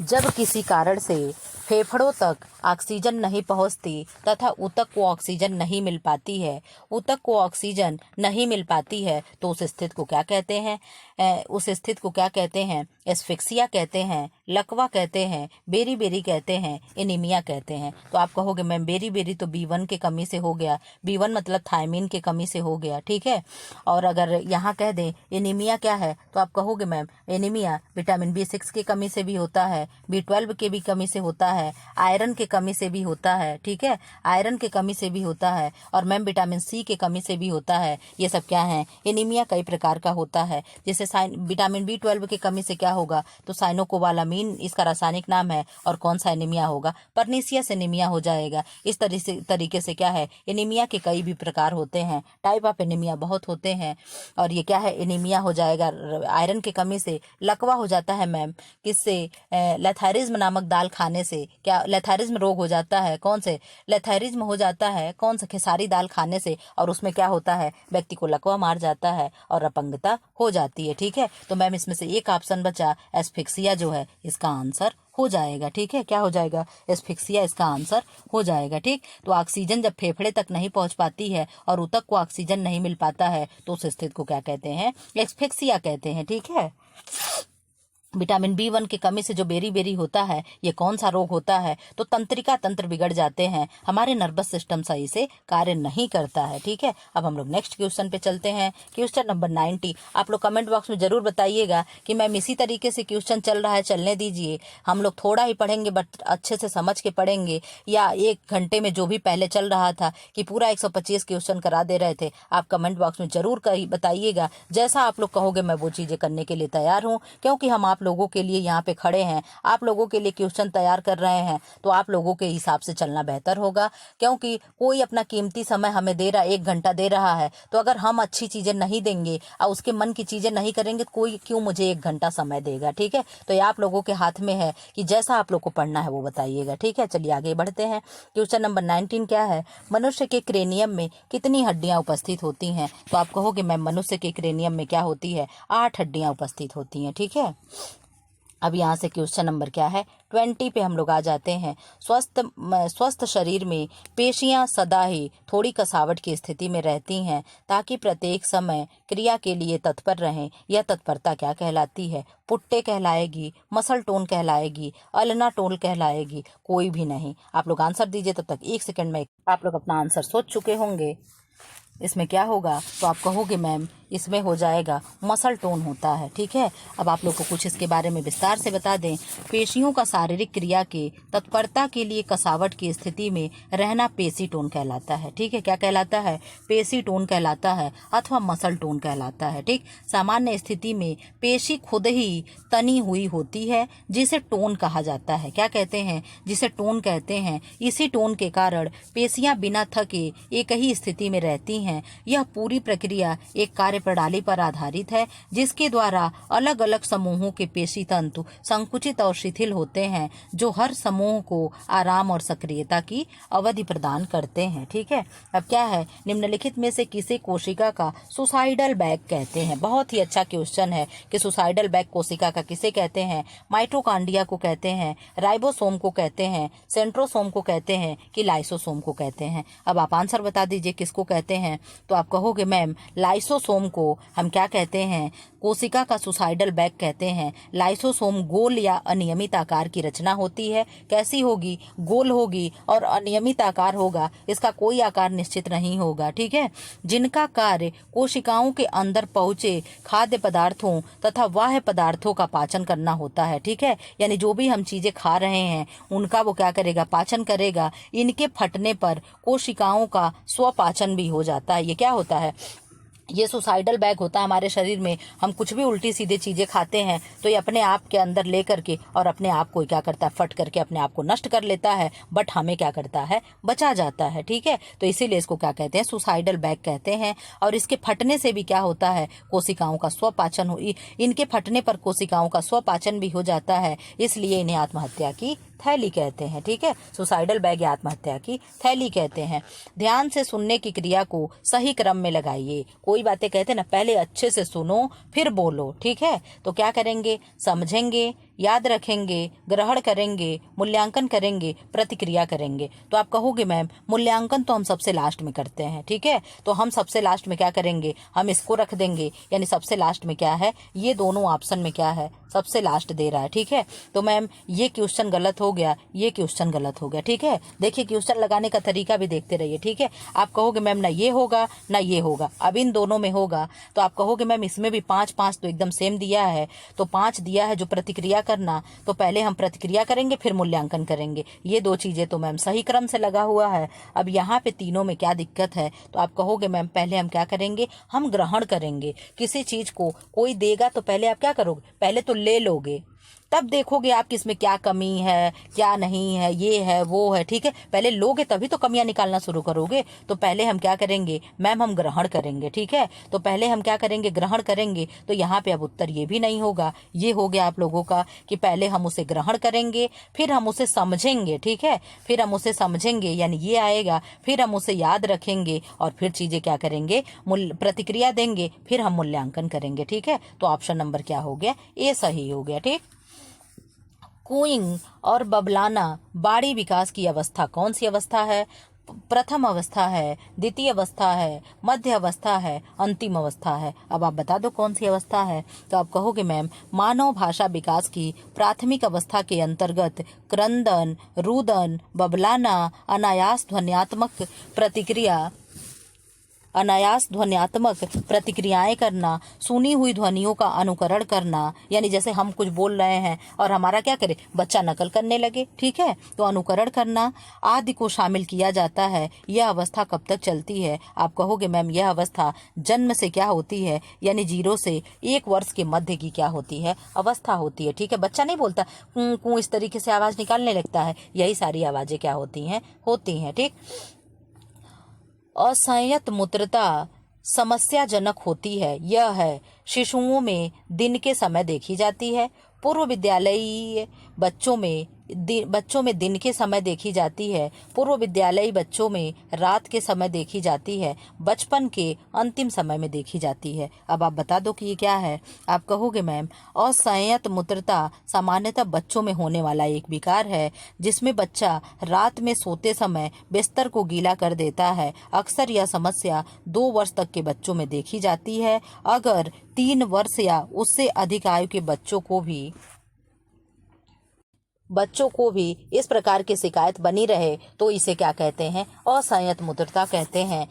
जब किसी कारण से फेफड़ों तक ऑक्सीजन नहीं पहुंचती तथा ऊतक को ऑक्सीजन नहीं मिल पाती है, ऊतक को ऑक्सीजन नहीं मिल पाती है, तो उस स्थिति को क्या कहते हैं, उस स्थिति को क्या कहते हैं, एस्फिक्सिया कहते हैं, लकवा कहते हैं, बेरी बेरी कहते हैं, एनीमिया कहते हैं। तो आप कहोगे मैम बेरी बेरी तो B1 के कमी से हो गया, B1 मतलब थायमीन के कमी से हो गया। ठीक है, और अगर यहाँ कह दें एनीमिया क्या है, तो आप कहोगे मैम एनीमिया विटामिन B6 की कमी से भी होता है, B12 के भी कमी से होता है, आयरन के कमी से भी होता है। ठीक है, आयरन के कमी से भी होता है, और मैम विटामिन C के कमी से भी होता है। ये सब क्या है, एनीमिया कई प्रकार का होता है। जैसे विटामिन B12 की कमी से क्या होगा, तो साइनोकोबालामीन इसका रासायनिक नाम है, और कौन सा एनीमिया होगा, पर्नीशियस एनीमिया हो जाएगा। इस तरीके से क्या है, एनीमिया के कई भी प्रकार होते हैं, टाइप ऑफ एनीमिया बहुत होते हैं, और ये क्या है, एनीमिया हो जाएगा आयरन की कमी से। लकवा हो जाता है मैम किससे, लेथारिज्म नामक दाल खाने से। क्या लेथारिज्म रोग हो जाता है, कौन से, लेथारिज्म हो जाता है कौन सा, खेसारी दाल खाने से, और उसमें क्या होता है, व्यक्ति को लकवा मार जाता है और अपंगता हो जाती है। ठीक है, तो मैम इसमें से एक ऑप्शन बचा, एस्फिक्सिया जो है इसका आंसर हो जाएगा। ठीक है, क्या हो जाएगा, एस्फिक्सिया इसका आंसर हो जाएगा। ठीक, तो ऑक्सीजन जब फेफड़े तक नहीं पहुंच पाती है और ऊतक को ऑक्सीजन नहीं मिल पाता है तो उस स्थिति को क्या कहते हैं, एस्फिक्सिया कहते हैं। ठीक है, विटामिन B1 की कमी से जो बेरी बेरी होता है, ये कौन सा रोग होता है, तो तंत्रिका तंत्र बिगड़ जाते हैं, हमारे नर्वस सिस्टम सही से कार्य नहीं करता है। ठीक है, अब हम लोग नेक्स्ट क्वेश्चन पे चलते हैं, क्वेश्चन नंबर 90। आप लोग कमेंट बॉक्स में जरूर बताइएगा कि मैम इसी तरीके से क्वेश्चन चल रहा है, चलने दीजिए, हम लोग थोड़ा ही पढ़ेंगे बट अच्छे से समझ के पढ़ेंगे, या 1 घंटे में जो भी पहले चल रहा था कि पूरा 125 क्वेश्चन करा दे रहे थे। आप कमेंट बॉक्स में जरूर बताइएगा, जैसा आप लोग कहोगे मैं वो चीजें करने के लिए तैयार हूँ, क्योंकि हम आप लोगों के लिए यहाँ पे खड़े हैं, आप लोगों के लिए क्वेश्चन तैयार कर रहे हैं, तो आप लोगों के हिसाब से चलना बेहतर होगा। क्योंकि कोई अपना कीमती समय हमें दे रहा, 1 घंटा दे रहा है, तो अगर हम अच्छी चीजें नहीं देंगे और उसके मन की चीजें नहीं करेंगे तो कोई क्यों मुझे 1 घंटा समय देगा। ठीक है, तो ये आप लोगों के हाथ में है कि जैसा आप लोग को पढ़ना है वो बताइएगा। ठीक है, चलिए आगे बढ़ते हैं। क्वेश्चन नंबर 19 क्या है, मनुष्य के क्रेनियम में कितनी हड्डियां उपस्थित होती हैं? तो आप कहोगे मैम मनुष्य के क्रेनियम में क्या होती है? 8 हड्डियां उपस्थित होती हैं। ठीक है, अब यहाँ से क्वेश्चन नंबर क्या है, 20 पे हम लोग आ जाते हैं। स्वस्थ शरीर में पेशियां सदा ही थोड़ी कसावट की स्थिति में रहती हैं ताकि प्रत्येक समय क्रिया के लिए तत्पर रहें। यह तत्परता क्या कहलाती है? पुट्टे कहलाएगी, मसल टोन कहलाएगी, अल्ना टोन कहलाएगी? कोई भी नहीं। आप लोग आंसर दीजिए, तब तक 1 सेकंड में आप लोग अपना आंसर सोच चुके होंगे। इसमें क्या होगा? तो आप कहोगे मैम इसमें हो जाएगा मसल टोन होता है। ठीक है, अब आप लोग को कुछ इसके बारे में विस्तार से बता दें। पेशियों का शारीरिक क्रिया के तत्परता के लिए कसावट की स्थिति में रहना पेशी टोन कहलाता है। ठीक है, क्या कहलाता है? पेशी टोन कहलाता है अथवा मसल टोन कहलाता है। ठीक, सामान्य स्थिति में पेशी खुद ही तनी हुई होती है जिसे टोन कहा जाता है। क्या कहते हैं? जिसे टोन कहते हैं। इसी टोन के कारण पेशियां बिना थके एक ही स्थिति में रहती हैं। यह पूरी प्रक्रिया एक कार्य प्रणाली पर आधारित है जिसके द्वारा अलग अलग समूहों के पेशी तंतु संकुचित और शिथिल होते हैं, जो हर समूह को आराम और सक्रियता की अवधि प्रदान करते हैं। ठीक है, अब क्या है, निम्नलिखित में से किसे कोशिका का सुसाइडल बैग कहते हैं? बहुत ही अच्छा क्वेश्चन है कि सुसाइडल बैग कोशिका का किसे कहते हैं? माइटोकांड्रिया को कहते हैं, राइबोसोम को कहते हैं, सेंट्रोसोम को कहते हैं कि लाइसोसोम को कहते हैं? अब आप आंसर बता दीजिए किसको कहते हैं। तो आप कहोगे मैम लाइसोसोम को हम क्या कहते हैं? कोशिका का सुसाइडल बैग कहते हैं। लाइसोसोम गोल या अनियमित आकार की रचना होती है। कैसी होगी? गोल होगी और अनियमित आकार होगा, इसका कोई आकार निश्चित नहीं होगा। ठीक है, जिनका कार्य कोशिकाओं के अंदर पहुंचे खाद्य पदार्थों तथा बाह्य पदार्थों का पाचन करना होता है। ठीक है, यानी जो भी हम चीजें खा रहे हैं उनका वो क्या करेगा? पाचन करेगा। इनके फटने पर कोशिकाओं का स्वपाचन भी हो जाता है। ये क्या होता है? ये सुसाइडल बैग होता है हमारे शरीर में। हम कुछ भी उल्टी सीधे चीजें खाते हैं तो ये अपने आप के अंदर ले करके और अपने आप को क्या करता है? फट करके अपने आप को नष्ट कर लेता है, बट हमें क्या करता है? बचा जाता है। ठीक है, तो इसीलिए इसको क्या कहते हैं? सुसाइडल बैग कहते हैं। और इसके फटने से भी क्या होता है? कोशिकाओं का स्वपाचन हो, इनके फटने पर कोशिकाओं का स्वपाचन भी हो जाता है, इसलिए इन्हें आत्महत्या की थैली कहते हैं। ठीक है, सुसाइडल बैग या आत्महत्या की थैली कहते हैं। ध्यान से सुनने की क्रिया को सही क्रम में लगाइए। कोई बातें कहते हैं ना, पहले अच्छे से सुनो फिर बोलो। ठीक है, तो क्या करेंगे? समझेंगे, याद रखेंगे, ग्रहण करेंगे, मूल्यांकन करेंगे, प्रतिक्रिया करेंगे। तो आप कहोगे मैम मूल्यांकन तो हम सबसे लास्ट में करते हैं। ठीक है, तो हम सबसे लास्ट में क्या करेंगे? हम इसको रख देंगे, यानी सबसे लास्ट में क्या है? ये दोनों ऑप्शन में क्या है? सबसे लास्ट दे रहा है। ठीक है, तो मैम ये क्वेश्चन गलत हो गया, ये क्वेश्चन गलत हो गया। ठीक है, देखिए क्वेश्चन लगाने का तरीका भी देखते रहिए। ठीक है, आप कहोगे मैम ना ये होगा ना ये होगा, अब इन दोनों में होगा। तो आप कहोगे मैम इसमें भी 5-5 तो एकदम सेम दिया है, तो 5 दिया है जो प्रतिक्रिया करना, तो पहले हम प्रतिक्रिया करेंगे फिर मूल्यांकन करेंगे। ये 2 चीजें तो मैम सही क्रम से लगा हुआ है। अब यहाँ पे तीनों में क्या दिक्कत है? तो आप कहोगे मैम पहले हम क्या करेंगे? हम ग्रहण करेंगे। किसी चीज को कोई देगा तो पहले आप क्या करोगे? पहले तो ले लोगे, तब देखोगे आप किसमें क्या कमी है क्या नहीं है, ये है वो है। ठीक है, पहले लोगे तभी तो कमियां निकालना शुरू करोगे। तो पहले हम क्या करेंगे मैम? हम ग्रहण करेंगे। ठीक है, तो पहले हम क्या करेंगे? ग्रहण करेंगे। तो यहाँ पे अब उत्तर ये भी नहीं होगा, ये हो गया आप लोगों का कि पहले हम उसे ग्रहण करेंगे फिर हम उसे समझेंगे। ठीक है, फिर हम उसे समझेंगे यानी ये आएगा, फिर हम उसे याद रखेंगे और फिर चीजें क्या करेंगे? प्रतिक्रिया देंगे, फिर हम मूल्यांकन करेंगे। ठीक है, तो ऑप्शन नंबर क्या हो गया? ए सही हो गया। ठीक, कूइंग और बबलाना बाड़ी विकास की अवस्था कौन सी अवस्था है? प्रथम अवस्था है, द्वितीय अवस्था है, मध्य अवस्था है, अंतिम अवस्था है? अब आप बता दो कौन सी अवस्था है। तो आप कहोगे मैम मानव भाषा विकास की प्राथमिक अवस्था के अंतर्गत क्रंदन, रुदन, बबलाना, अनायास ध्वन्यात्मक प्रतिक्रिया अनायास ध्वन्यात्मक प्रतिक्रियाएं करना, सुनी हुई ध्वनियों का अनुकरण करना, यानी जैसे हम कुछ बोल रहे हैं और हमारा क्या करे, बच्चा नकल करने लगे, ठीक है, तो अनुकरण करना आदि को शामिल किया जाता है। यह अवस्था कब तक चलती है? आप कहोगे मैम यह अवस्था जन्म से क्या होती है, यानी 0 से 1 वर्ष के मध्य की क्या होती है, अवस्था होती है, ठीक है। बच्चा नहीं बोलता कूं कूं इस तरीके से आवाज निकालने लगता है, यही सारी आवाजें क्या होती हैं, ठीक। असंयत मूत्रता समस्याजनक होती है। यह है शिशुओं में दिन के समय देखी जाती है, पूर्व विद्यालयी बच्चों में दिन के समय देखी जाती है, पूर्व विद्यालयी बच्चों में रात के समय देखी जाती है, बचपन के अंतिम समय में देखी जाती है। अब आप बता दो कि ये क्या है। आप कहोगे मैम असंयत मूत्रता सामान्यतः बच्चों में होने वाला एक विकार है, जिसमें बच्चा रात में सोते समय बिस्तर को गीला कर देता है। अक्सर यह समस्या 2 वर्ष तक के बच्चों में देखी जाती है। अगर 3 वर्ष या उससे अधिक आयु के बच्चों को भी इस प्रकार की शिकायत बनी रहे तो इसे क्या कहते हैं, असंयत मूत्रता कहते हैं।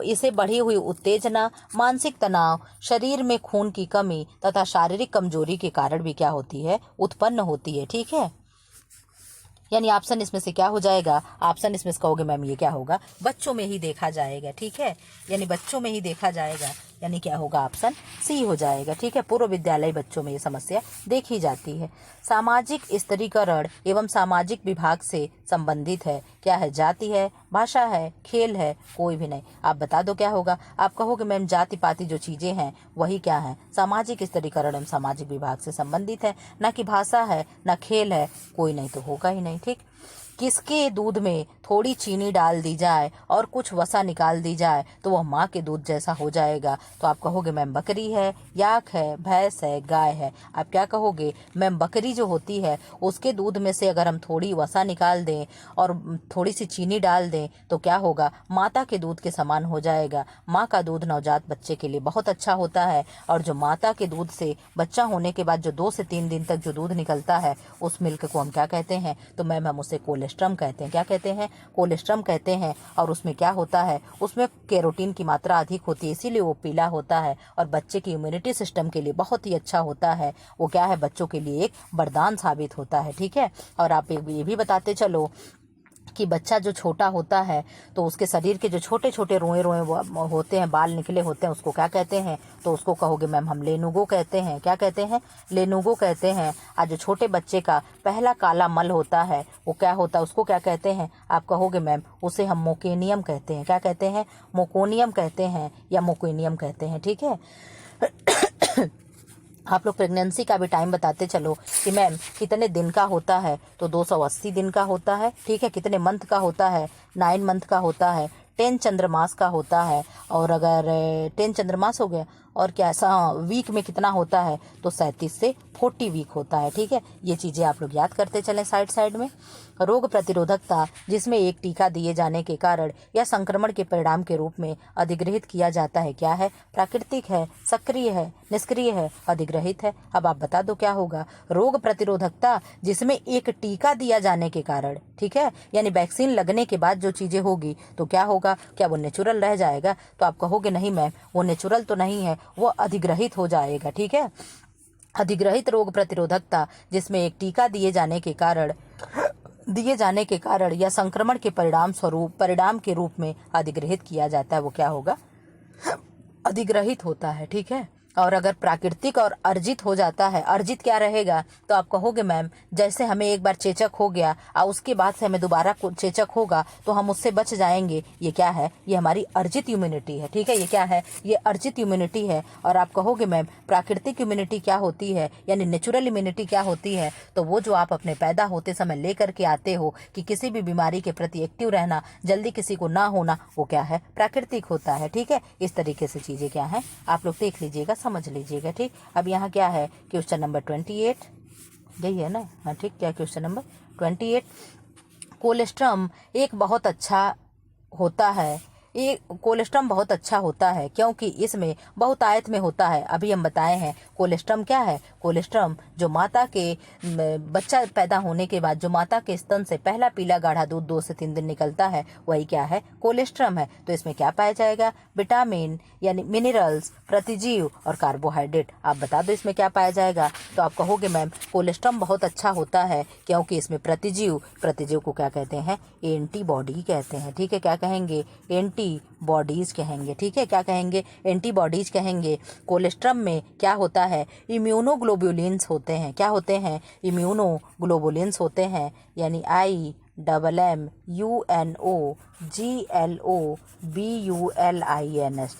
इसे बढ़ी हुई उत्तेजना, मानसिक तनाव, शरीर में खून की कमी तथा शारीरिक कमजोरी के कारण भी क्या होती है, उत्पन्न होती है, ठीक है। यानी ऑप्शन इसमें से क्या हो जाएगा, ऑप्शन इसमें से कहोगे मैम ये क्या होगा, बच्चों में ही देखा जाएगा, ठीक है, यानी बच्चों में ही देखा जाएगा, यानी क्या होगा, ऑप्शन सी हो जाएगा, ठीक है। पूर्व विद्यालय बच्चों में ये समस्या देखी जाती है। सामाजिक स्त्रीकरण एवं सामाजिक विभाग से संबंधित है। क्या है, जाति है, भाषा है, खेल है, कोई भी नहीं। आप बता दो क्या होगा। आप कहोगे मैम जाति पाति जो चीजें हैं वही क्या है, सामाजिक स्त्रीकरण एवं सामाजिक विभाग से संबंधित है, ना कि भाषा है, ना खेल है, कोई नहीं तो होगा ही नहीं, ठीक। किसके दूध में थोड़ी चीनी डाल दी जाए और कुछ वसा निकाल दी जाए तो वह माँ के दूध जैसा हो जाएगा। तो आप कहोगे मैम बकरी है, याक है, भैंस है, गाय है। आप क्या कहोगे मैम, बकरी जो होती है उसके दूध में से अगर हम थोड़ी वसा निकाल दें और थोड़ी सी चीनी डाल दें तो क्या होगा, माता के दूध के समान हो जाएगा। माँ का दूध नवजात बच्चे के लिए बहुत अच्छा होता है, और जो माता के दूध से बच्चा होने के बाद जो 2 से 3 दिन तक जो दूध निकलता है उस मिल्क को हम क्या कहते हैं, तो मैम हम उसे कोलेस्ट्रम कहते हैं। क्या कहते हैं, कोलेस्ट्रम कहते हैं। और उसमें क्या होता है, उसमें कैरोटीन की मात्रा अधिक होती है, इसीलिए वो पीला होता है और बच्चे की इम्यूनिटी सिस्टम के लिए बहुत ही अच्छा होता है। वो क्या है, बच्चों के लिए एक वरदान साबित होता है, ठीक है। और आप ये भी बताते चलो कि बच्चा जो छोटा होता है तो उसके शरीर के जो छोटे छोटे रोए रोए होते हैं, बाल निकले होते हैं, उसको क्या कहते हैं, तो उसको कहोगे मैम हम लेनुगो कहते हैं। क्या कहते हैं, लेनुगो कहते हैं। आज जो छोटे बच्चे का पहला काला मल होता है वो क्या होता है, उसको क्या कहते हैं, आप कहोगे मैम उसे हम मोकेनियम कहते हैं। क्या कहते हैं, मोकोनियम कहते हैं या मोकेनियम कहते हैं, ठीक है। आप लोग प्रेगनेंसी का भी टाइम बताते चलो कि मैम कितने दिन का होता है, तो 280 दिन का होता है, ठीक है। कितने मंथ का होता है, 9 मंथ का होता है। 10 चंद्रमास का होता है, और अगर 10 चंद्रमास हो गया और क्या वीक में कितना होता है, तो 37 से 40 वीक होता है, ठीक है। ये चीज़ें आप लोग याद करते चलें साइड में। रोग प्रतिरोधकता, जिसमें एक टीका दिए जाने के कारण या संक्रमण के परिणाम के रूप में अधिग्रहित किया जाता है, क्या है, प्राकृतिक है, सक्रिय है, निष्क्रिय है, अधिग्रहित है। अब आप बता दो क्या होगा, रोग प्रतिरोधकता जिसमें एक टीका दिया जाने के कारण, ठीक है, यानी वैक्सीन लगने के बाद जो चीजें होगी तो क्या होगा, क्या वो नेचुरल रह जाएगा, तो आप कहोगे नहीं मैम वो नेचुरल तो नहीं है, वो अधिग्रहित हो जाएगा, ठीक है। अधिग्रहित रोग प्रतिरोधकता जिसमें एक टीका दिए जाने के कारण या संक्रमण के परिणाम के रूप में अधिग्रहित किया जाता है, वो क्या होगा, अधिग्रहित होता है, ठीक है। और अगर प्राकृतिक और अर्जित हो जाता है, अर्जित क्या रहेगा, तो आप कहोगे मैम जैसे हमें एक बार चेचक हो गया और उसके बाद से हमें दोबारा चेचक होगा तो हम उससे बच जाएंगे, ये क्या है, ये हमारी अर्जित इम्यूनिटी है, ठीक है। ये क्या है, ये अर्जित इम्यूनिटी है। और आप कहोगे मैम प्राकृतिक इम्यूनिटी क्या होती है, यानी नेचुरल इम्यूनिटी क्या होती है, तो वो जो आप अपने पैदा होते समय लेकर के आते हो कि किसी भी बीमारी के प्रति एक्टिव रहना, जल्दी किसी को ना होना, वो क्या है, प्राकृतिक होता है, ठीक है। इस तरीके से चीजें क्या है, आप लोग देख लीजिएगा, समझ लीजिएगा, ठीक। अब यहाँ क्या है, क्वेश्चन नंबर 28, यही है ना, हाँ ठीक, क्या क्वेश्चन नंबर 28, कोलेस्ट्रम एक बहुत अच्छा होता है ये कोलेस्ट्रम बहुत अच्छा होता है क्योंकि इसमें बहुतायत में होता है। अभी हम बताए हैं कोलेस्ट्रम क्या है। कोलेस्ट्रम जो माता के बच्चा पैदा होने के बाद जो माता के स्तन से पहला पीला गाढ़ा दूध 2 से 3 दिन निकलता है, वही क्या है, कोलेस्ट्रम है। तो इसमें क्या पाया जाएगा, विटामिन यानी मिनरल्स, प्रतिजीव और कार्बोहाइड्रेट। आप बता दो इसमें क्या पाया जाएगा। तो आप कहोगे मैम कोलेस्ट्रम बहुत अच्छा होता है क्योंकि इसमें प्रतिजीव को क्या कहते हैं, एंटीबॉडी कहते हैं। ठीक है, क्या कहेंगे, एंटीबॉडीज कहेंगे। ठीक है, क्या कहेंगे, एंटीबॉडीज कहेंगे। कोलेस्ट्रम में क्या होता है, इम्यूनोग्लोबुलिन्स होते हैं। क्या होते हैं, इम्यूनोग्लोबुलिन्स होते हैं, यानी IMMGLOBULINS।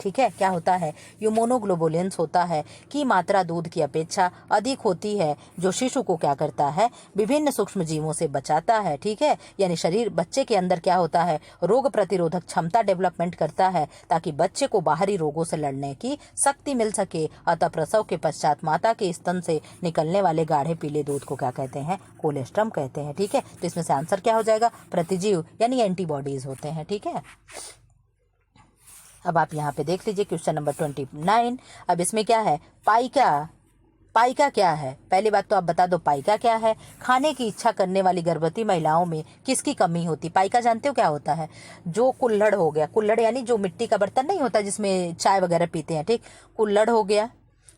ठीक है, क्या होता है, इम्यूनोग्लोबुलिन्स होता है की मात्रा दूध की अपेक्षा अधिक होती है, जो शिशु को क्या करता है, विभिन्न सूक्ष्म जीवों से बचाता है। ठीक है, यानी शरीर बच्चे के अंदर क्या होता है, रोग प्रतिरोधक क्षमता डेवलपमेंट करता है ताकि बच्चे को बाहरी रोगों से लड़ने की शक्ति मिल सके। अतः प्रसव के पश्चात माता के स्तन से निकलने वाले गाढ़े पीले दूध को क्या कहते हैं, कोलेस्ट्रम कहते हैं। ठीक है, तो इसमें से आंसर क्या हो जाएगा, प्रतिजीव यानी एंटीबॉडीज होते हैं। ठीक है, अब आप यहाँ पे देख लीजिए क्वेश्चन नंबर 29। अब इसमें क्या है, पाइका क्या है। पहली बात तो आप बता दो पाइका क्या है। खाने की इच्छा करने वाली गर्भवती महिलाओं में किसकी कमी होती। पाइका जानते हो क्या होता है, जो कुल्हड़ हो गया, कुल्हड़ यानी जो मिट्टी का बर्तन नहीं होता जिसमें चाय वगैरह पीते हैं, ठीक, कुल्हड़ हो गया।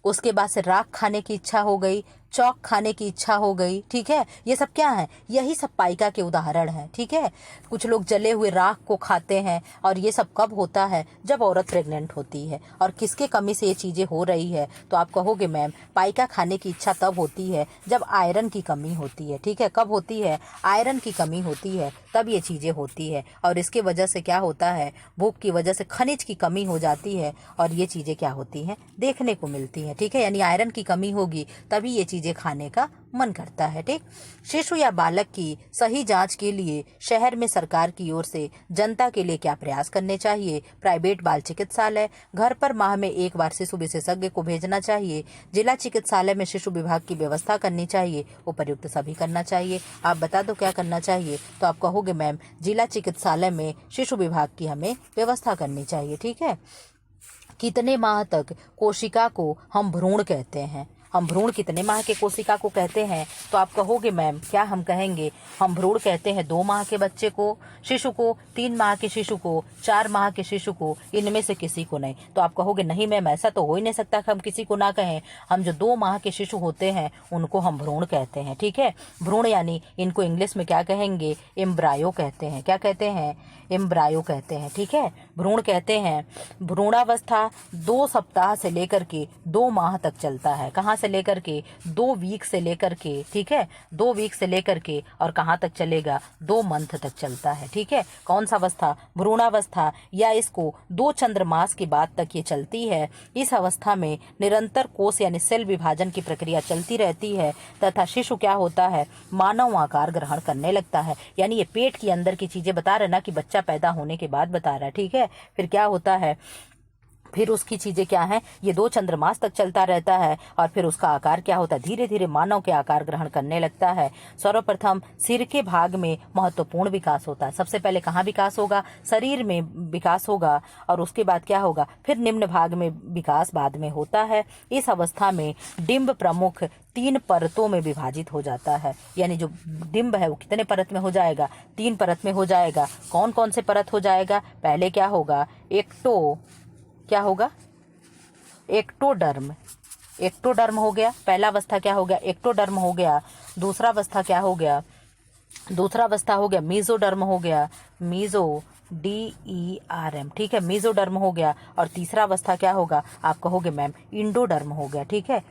उसके बाद से राख खाने की इच्छा हो गई, चौक खाने की इच्छा हो गई। ठीक है, ये सब क्या है, यही सब पाइका के उदाहरण हैं। ठीक है, कुछ लोग जले हुए राख को खाते हैं और ये सब कब होता है, जब औरत प्रेग्नेंट होती है। और किसके कमी से ये चीज़ें हो रही है, तो आप कहोगे मैम पाइका खाने की इच्छा तब होती है जब आयरन की कमी होती है। ठीक है, कब होती है, आयरन की कमी होती है तब ये चीज़ें होती है। और इसके वजह से क्या होता है, भूख की वजह से खनिज की कमी हो जाती है और ये चीज़ें क्या होती हैं, देखने को मिलती हैं। ठीक है, यानी आयरन की कमी होगी तभी ये चीज़ें खाने का मन करता है। ठीक, शिशु या बालक की सही जांच के लिए शहर में सरकार की ओर से जनता के लिए क्या प्रयास करने चाहिए। प्राइवेट बाल चिकित्सालय, घर पर माह में एक बार शिशु विशेषज्ञ को भेजना चाहिए, जिला चिकित्सालय में शिशु विभाग की व्यवस्था करनी चाहिए, उपर्युक्त सभी करना चाहिए। आप बता दो क्या करना चाहिए। तो आप कहोगे मैम जिला चिकित्सालय में शिशु विभाग की हमें व्यवस्था करनी चाहिए। ठीक है, कितने माह तक कोशिका को हम भ्रूण कहते हैं, हम भ्रूण कितने माह के कोशिका को कहते हैं। तो आप कहोगे मैम क्या हम कहेंगे, हम भ्रूण कहते हैं 2 माह के बच्चे को, शिशु को, 3 माह के शिशु को, 4 माह के शिशु को, इनमें से किसी को नहीं। तो आप कहोगे नहीं मैम ऐसा तो हो ही नहीं सकता कि हम किसी को ना कहें, हम जो 2 माह के शिशु होते हैं उनको हम भ्रूण कहते हैं। ठीक है, भ्रूण यानी इनको इंग्लिश में क्या कहेंगे, एम्ब्रायो कहते हैं। क्या कहते हैं, एम्ब्रायो कहते हैं। ठीक है, भ्रूण कहते हैं। भ्रूणावस्था 2 सप्ताह से लेकर के 2 माह तक चलता है। कहाँ से लेकर के, 2 वीक से लेकर के, ठीक है, 2 वीक से लेकर के और कहाँ तक चलेगा, 2 मंथ तक चलता है। ठीक है, कौन सा अवस्था, भ्रूणावस्था, या इसको 2 चंद्रमास की बाद तक ये चलती है। इस अवस्था में निरंतर कोष यानी सेल विभाजन की प्रक्रिया चलती रहती है तथा शिशु क्या होता है, मानव आकार ग्रहण करने लगता है। यानी ये पेट के अंदर की चीजें बता रहे ना कि बच्चा पैदा होने के बाद बता रहा है। ठीक है, फिर क्या होता है, फिर उसकी चीजें क्या है, ये 2 चंद्रमास तक चलता रहता है और फिर उसका आकार क्या होता है, धीरे धीरे मानव के आकार ग्रहण करने लगता है। सर्वप्रथम सिर के भाग में महत्वपूर्ण विकास होता है। सबसे पहले कहाँ विकास होगा, शरीर में विकास होगा और उसके बाद क्या होगा, फिर निम्न भाग में विकास बाद में होता है। इस अवस्था में डिंब प्रमुख 3 परतों में विभाजित हो जाता है। यानी जो डिंब है वो कितने परत में हो जाएगा, 3 परत में हो जाएगा। कौन कौन से परत हो जाएगा, पहले क्या होगा, क्या होगा, एक्टोडर्म, एक्टोडर्म हो गया, पहला अवस्था क्या हो गया, एक्टोडर्म हो गया। दूसरा अवस्था क्या हो गया, दूसरा अवस्था हो गया मेसोडर्म हो गया, DERM। ठीक है, मेसोडर्म हो गया। और तीसरा अवस्था क्या होगा, आप कहोगे मैम इंडोडर्म हो गया। ठीक है,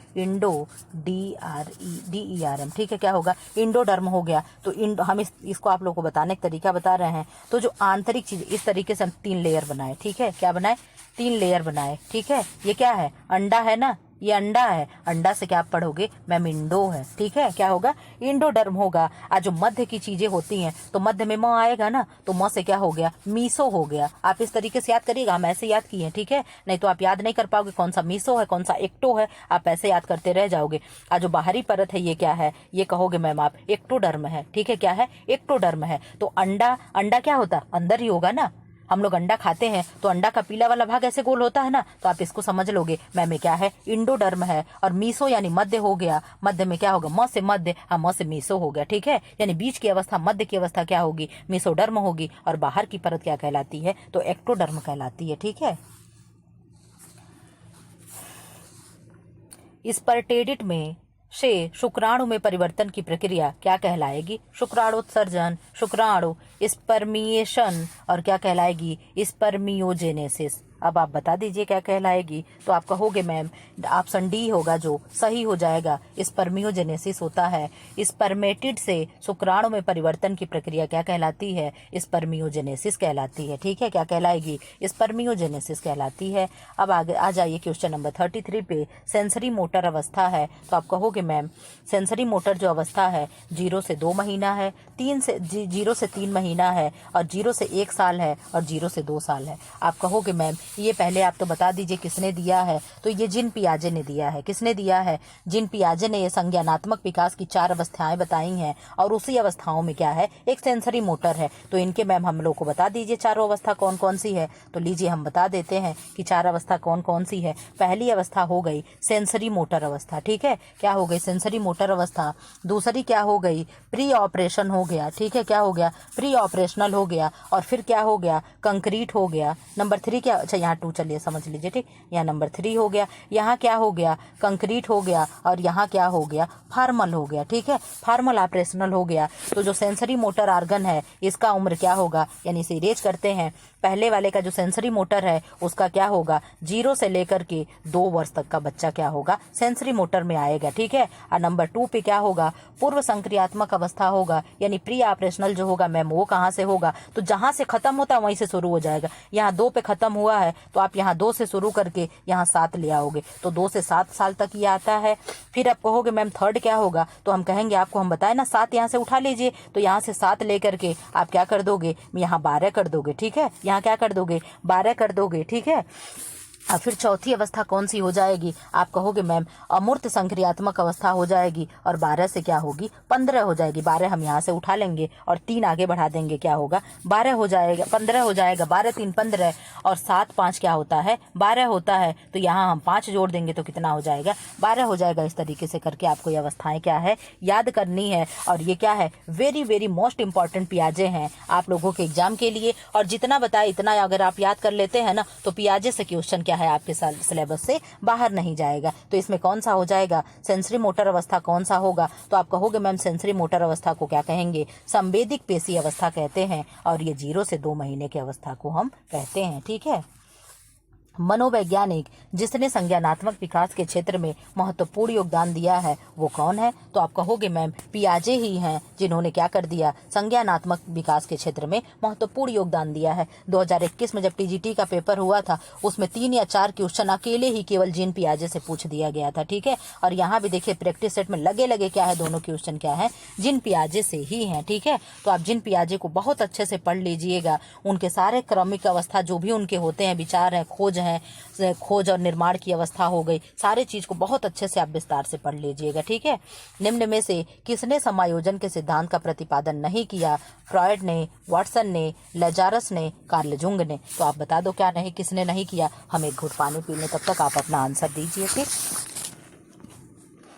DERM। ठीक है, क्या होगा, इंडोडर्म हो गया। तो हम इसको आप लोगों को बताने का तरीका बता रहे हैं। तो जो आंतरिक चीज, इस तरीके से हम 3 लेयर बनाए। ठीक है, क्या बनाए, 3 लेयर बनाए। ठीक है, ये क्या है, अंडा है ना, ये अंडा है, अंडा से क्या आप पढ़ोगे मैम, इंडो है। ठीक है, क्या होगा, इंडोडर्म होगा। आज जो मध्य की चीजें होती हैं तो मध्य में म आएगा ना, तो म से क्या हो गया, मीसो हो गया। आप इस तरीके से याद करिएगा, हम ऐसे याद किए हैं। ठीक है, नहीं तो आप याद नहीं कर पाओगे कौन सा मीसो है कौन सा एक्टो है, आप ऐसे याद करते रह जाओगे। आज जो बाहरी परत है ये क्या है, ये कहोगे मैम आप एक्टोडर्म है। ठीक है, क्या है, एक्टोडर्म है। तो अंडा, अंडा क्या होता है, अंदर ही होगा ना, हम लोग अंडा खाते हैं तो अंडा का पीला वाला भाग ऐसे गोल होता है ना, तो आप इसको समझ लोगे मैम ये क्या है, इंडोडर्म है। और मीसो यानी मध्य हो गया, मध्य में क्या होगा, म से मध्य, म से मीसो हो गया, ठीक है। यानी बीच की अवस्था, मध्य की अवस्था क्या होगी, मीसोडर्म होगी। और बाहर की परत क्या कहलाती है, तो एक्टोडर्म कहलाती है, ठीक है। स्पर्टेडिट में से शुक्राणु में परिवर्तन की प्रक्रिया क्या कहलाएगी, शुक्राणुत्सर्जन, शुक्राणु स्पर्मिएशन, और क्या कहलाएगी, स्पर्मियोजेनेसिस। अब आप बता दीजिए क्या कहलाएगी। तो आप कहोगे मैम ऑप्शन डी होगा जो सही हो जाएगा, स्पर्मियोजेनेसिस होता है। स्पर्मेटिड से शुक्राणु में परिवर्तन की प्रक्रिया क्या कहलाती है, स्पर्मियोजेनेसिस कहलाती है, ठीक है। क्या कहलाएगी, स्पर्मियोजेनेसिस कहलाती है। अब आगे आ जाइए क्वेश्चन नंबर 33 पे। सेंसरी मोटर अवस्था है, तो आप कहोगे मैम सेंसरी मोटर जो अवस्था है 0 से 2 महीना है, 0 से 3 महीना है, और 0 से 1 साल है, और 0 से 2 साल है। आप कहोगे मैम ये पहले आप तो बता दीजिए किसने दिया है, तो ये जीन पियाजे ने दिया है। किसने दिया है, जीन पियाजे ने ये संज्ञानात्मक विकास की 4 अवस्थाएं बताई हैं, और उसी अवस्थाओं में क्या है, एक सेंसरी मोटर है। तो इनके मैम हम लोग को बता दीजिए चारों अवस्था कौन कौन सी है। तो लीजिए हम बता देते हैं कि 4 अवस्था कौन कौन सी है। पहली अवस्था हो गई सेंसरी मोटर अवस्था, ठीक है। क्या हो गई, सेंसरी मोटर अवस्था। दूसरी क्या हो गई, प्री ऑपरेशन हो गया, ठीक है। क्या हो गया, प्री ऑपरेशनल हो गया। और फिर क्या हो गया, कंक्रीट हो गया। नंबर 3 क्या, अच्छा यहाँ 2 चलिए समझ लीजिए, ठीक। यहाँ नंबर 3 हो गया, यहाँ क्या हो गया, कंक्रीट हो गया, और यहाँ क्या हो गया, फार्मल हो गया, ठीक है। फार्मल ऑपरेशनल हो गया। तो जो सेंसरी मोटर ऑर्गन है इसका उम्र क्या होगा, यानी इसे इरेज करते हैं। पहले वाले का जो सेंसरी मोटर है उसका क्या होगा, 0 से लेकर के 2 वर्ष तक का बच्चा क्या होगा, सेंसरी मोटर में आएगा, ठीक है। और नंबर 2 पे क्या होगा, पूर्व संक्रियात्मक अवस्था होगा, यानी प्री ऑपरेशनल जो होगा मैम वो कहाँ से होगा, तो जहाँ से खत्म होता है वहीं से शुरू हो जाएगा। यहाँ 2 पे खत्म हुआ है तो आप यहाँ 2 से शुरू करके यहाँ 7 ले आओगे, तो 2 से 7 साल तक ये आता है। फिर आप कहोगे मैम थर्ड क्या होगा, तो हम कहेंगे आपको, हम बताए ना 7 यहाँ से उठा लीजिए, तो यहाँ से 7 लेकर के आप क्या कर दोगे, यहाँ 12 कर दोगे, ठीक है। यहाँ क्या कर दोगे, 12 कर दोगे, ठीक है। और फिर चौथी अवस्था कौन सी हो जाएगी, आप कहोगे मैम अमूर्त संक्रियात्मक अवस्था हो जाएगी, और 12 से क्या होगी, 15 हो जाएगी। 12 हम यहाँ से उठा लेंगे और 3 आगे बढ़ा देंगे, क्या होगा, 12 हो जाएगा, 15 हो जाएगा। 12 3 15, और 7 5 क्या होता है, 12 होता है। तो यहाँ हम 5 जोड़ देंगे तो कितना हो जाएगा, 12 हो जाएगा। इस तरीके से करके आपको ये अवस्थाएं क्या है, याद करनी है। और ये क्या है, वेरी वेरी मोस्ट इंपॉर्टेंट पियाजे हैं आप लोगों के एग्जाम के लिए। और जितना बताए इतना अगर आप याद कर लेते हैं ना, तो पियाजे से क्वेश्चन क्या है आपके सिलेबस से बाहर नहीं जाएगा। तो इसमें कौन सा हो जाएगा, सेंसरी मोटर अवस्था कौन सा होगा, तो आप कहोगे मैम सेंसरी मोटर अवस्था को क्या कहेंगे, संवेदिक पेशी अवस्था कहते हैं। और ये 0 से 2 महीने की अवस्था को हम कहते हैं, ठीक है। मनोवैज्ञानिक जिसने संज्ञानात्मक विकास के क्षेत्र में महत्वपूर्ण योगदान दिया है वो कौन है, तो आप कहोगे मैम पियाजे ही हैं जिन्होंने क्या कर दिया, संज्ञानात्मक विकास के क्षेत्र में महत्वपूर्ण योगदान दिया है। 2021 में जब टीजीटी का पेपर हुआ था उसमें 3 या 4 क्वेश्चन अकेले ही केवल जीन पियाजे से पूछ दिया गया था, ठीक है। और यहाँ भी देखिए प्रैक्टिस सेट में लगे लगे क्या है, दोनों क्वेश्चन क्या है, जीन पियाजे से ही है, ठीक है। तो आप जीन पियाजे को बहुत अच्छे से पढ़ लीजिएगा। उनके सारे क्रमिक अवस्था जो भी उनके होते हैं, विचार है, खोज और निर्माण की अवस्था हो गई, सारे चीज को बहुत अच्छे से आप विस्तार से पढ़ लीजिएगा, ठीक है। निम्न में से किसने समायोजन के सिद्धांत का प्रतिपादन नहीं किया, फ्रॉयड ने, वाटसन ने, लजारस ने, कार्ल जुंग ने। तो आप बता दो क्या नहीं, किसने नहीं किया। हम एक घूंट पानी पी लें, तब तक आप अपना आंसर दीजिए, ठीक।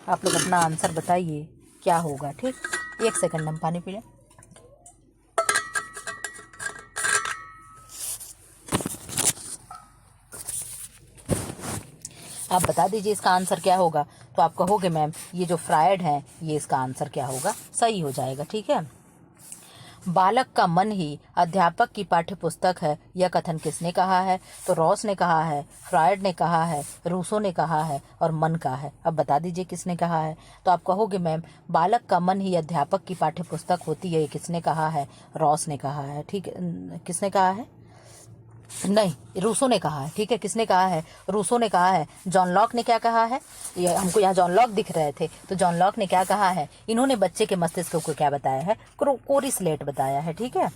आप लोग अपना आंसर बताइए क्या होगा, ठीक। 1 सेकंड हम पानी पी लें। आप बता दीजिए इसका आंसर क्या होगा। तो आप कहोगे मैम ये जो फ्रायड है ये इसका आंसर क्या होगा, सही हो जाएगा, ठीक है। बालक का मन ही अध्यापक की पाठ्य पुस्तक है, यह कथन किसने कहा है, तो रॉस ने कहा है, फ्रायड ने कहा है, रूसो ने कहा है, और मन का है। अब बता दीजिए किसने कहा है। तो आप कहोगे मैम बालक का मन ही अध्यापक की पाठ्य पुस्तक होती है, ये किसने कहा है, रॉस ने कहा है, ठीक है। किसने कहा है, नहीं रूसो ने कहा है, ठीक है। किसने कहा है, रूसो ने कहा है। जॉन लॉक ने क्या कहा है, ये हमको यहाँ जॉन लॉक दिख रहे थे, तो जॉन लॉक ने क्या कहा है, इन्होंने बच्चे के मस्तिष्क को क्या बताया है, कोरिस्लेट बताया है, ठीक है।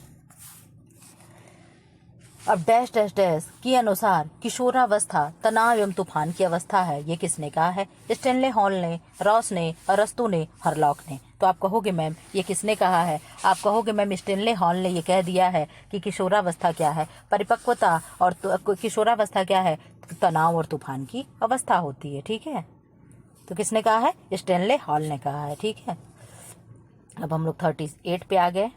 अब डैश डैश डैश के अनुसार किशोरावस्था तनाव एवं तूफान की अवस्था है। ये किसने कहा है? स्टेनले हॉल ने, रॉस ने, अरस्तु ने, हरलॉक ने। तो आप कहोगे मैम ये किसने कहा है? आप कहोगे मैम स्टेनले हॉल ने ये कह दिया है कि किशोरावस्था क्या है? परिपक्वता। और किशोरावस्था क्या है? तनाव और तूफान की अवस्था होती है। ठीक है, तो किसने कहा है? स्टेनले हॉल ने कहा है। ठीक है, अब हम लोग 38 पे आ गए।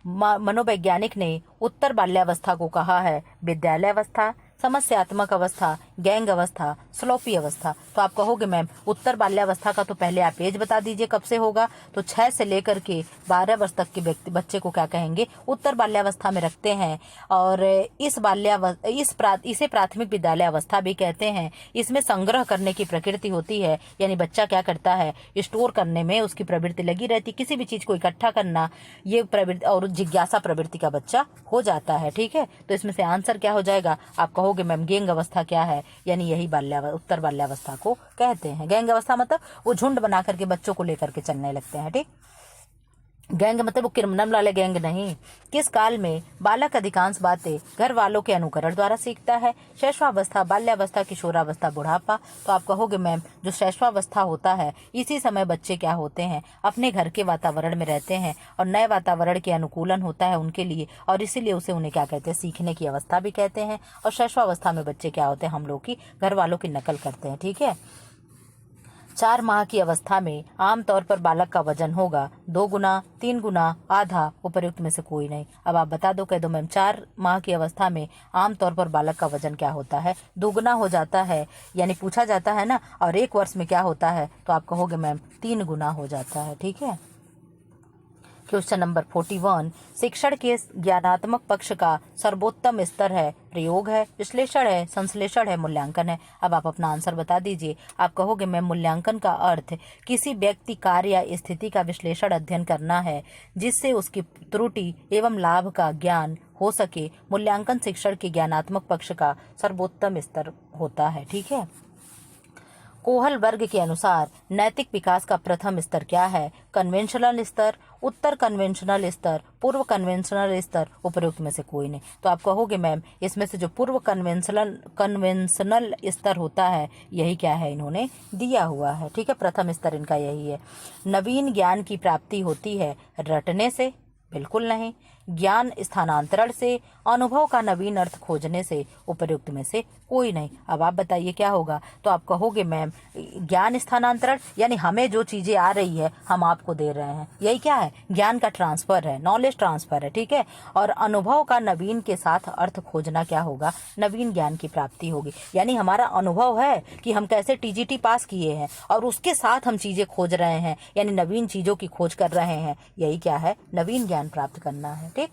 मनोवैज्ञानिक ने उत्तर बाल्यावस्था को कहा है विद्यालयावस्था, समस्यात्मक अवस्था, गैंग अवस्था, स्लोपी अवस्था। तो आप कहोगे मैम उत्तर बाल्यावस्था का तो पहले आप एज बता दीजिए कब से होगा। तो 6 से लेकर के 12 वर्ष तक के बच्चे को क्या कहेंगे? उत्तर बाल्यावस्था में रखते हैं। और इसे प्राथमिक विद्यालय अवस्था भी कहते हैं। इसमें संग्रह करने की प्रकृति होती है, यानी बच्चा क्या करता है? स्टोर करने में उसकी प्रवृत्ति लगी रहती, किसी भी चीज को इकट्ठा करना, ये प्रवृत्ति और जिज्ञासा प्रवृत्ति का बच्चा हो जाता है। ठीक है, तो इसमें से आंसर क्या हो जाएगा? आप कहोगे मैम गैंग अवस्था क्या है? यानी यही उत्तर बाल्यावस्था को कहते हैं। गैंग अवस्था मतलब वो झुंड बना करके बच्चों को लेकर के चलने लगते हैं। ठीक, गैंग मतलब वो क्रिमिनल वाले गैंग नहीं। किस काल में बालक अधिकांश बातें घर वालों के अनुकरण द्वारा सीखता है? शैशवावस्था, बाल्यावस्था, किशोरावस्था, बुढ़ापा। तो आप कहोगे मैम जो शैशवावस्था होता है इसी समय बच्चे क्या होते हैं? अपने घर के वातावरण में रहते हैं और नए वातावरण के अनुकूलन होता है उनके लिए, और इसीलिए उसे उन्हें क्या कहते हैं? सीखने की अवस्था भी कहते हैं। और शैशवावस्था में बच्चे क्या होते हैं? हम लोग की घर वालों की नकल करते हैं। ठीक है, 4 माह की अवस्था में आमतौर पर बालक का वजन होगा 2 गुना, 3 गुना, आधा, उपर्युक्त में से कोई नहीं। अब आप बता दो, कह दो मैम 4 माह की अवस्था में आमतौर पर बालक का वजन क्या होता है? दोगुना हो जाता है, यानी पूछा जाता है ना। और 1 वर्ष में क्या होता है? तो आप कहोगे मैम 3 गुना हो जाता है। ठीक है, क्वेश्चन नंबर 41, शिक्षण के ज्ञानात्मक पक्ष का सर्वोत्तम स्तर है प्रयोग है, विश्लेषण है, संश्लेषण है, मूल्यांकन है। अब आप अपना आंसर बता दीजिए। आप कहोगे मैम मूल्यांकन का अर्थ किसी व्यक्ति, कार्य या स्थिति का विश्लेषण अध्ययन करना है जिससे उसकी त्रुटि एवं लाभ का ज्ञान हो सके। मूल्यांकन शिक्षण के ज्ञानात्मक पक्ष का सर्वोत्तम स्तर होता है। ठीक है, कोहल वर्ग के अनुसार नैतिक विकास का प्रथम स्तर क्या है? कन्वेंशनल स्तर, उत्तर कन्वेंशनल स्तर, पूर्व कन्वेंशनल स्तर, उपयुक्त में से कोई नहीं। तो आप कहोगे मैम इसमें से जो पूर्व कन्वेंशनल स्तर होता है यही क्या है? इन्होंने दिया हुआ है। ठीक है, प्रथम स्तर इनका यही है। नवीन ज्ञान की प्राप्ति होती है रटने से? बिल्कुल नहीं। ज्ञान स्थानांतरण से, अनुभव का नवीन अर्थ खोजने से, उपयुक्त में से कोई नहीं। अब आप बताइए क्या होगा? तो आप कहोगे मैम ज्ञान स्थानांतरण यानी हमें जो चीजें आ रही है हम आपको दे रहे हैं, यही क्या है? ज्ञान का ट्रांसफर है, नॉलेज ट्रांसफर है। ठीक है, और अनुभव का नवीन के साथ अर्थ खोजना क्या होगा? नवीन ज्ञान की प्राप्ति होगी। यानी हमारा अनुभव है कि हम कैसे टीजीटी पास किए हैं और उसके साथ हम चीजें खोज रहे हैं, यानी नवीन चीजों की खोज कर रहे हैं। यही क्या है? नवीन ज्ञान प्राप्त करना है। ठीक,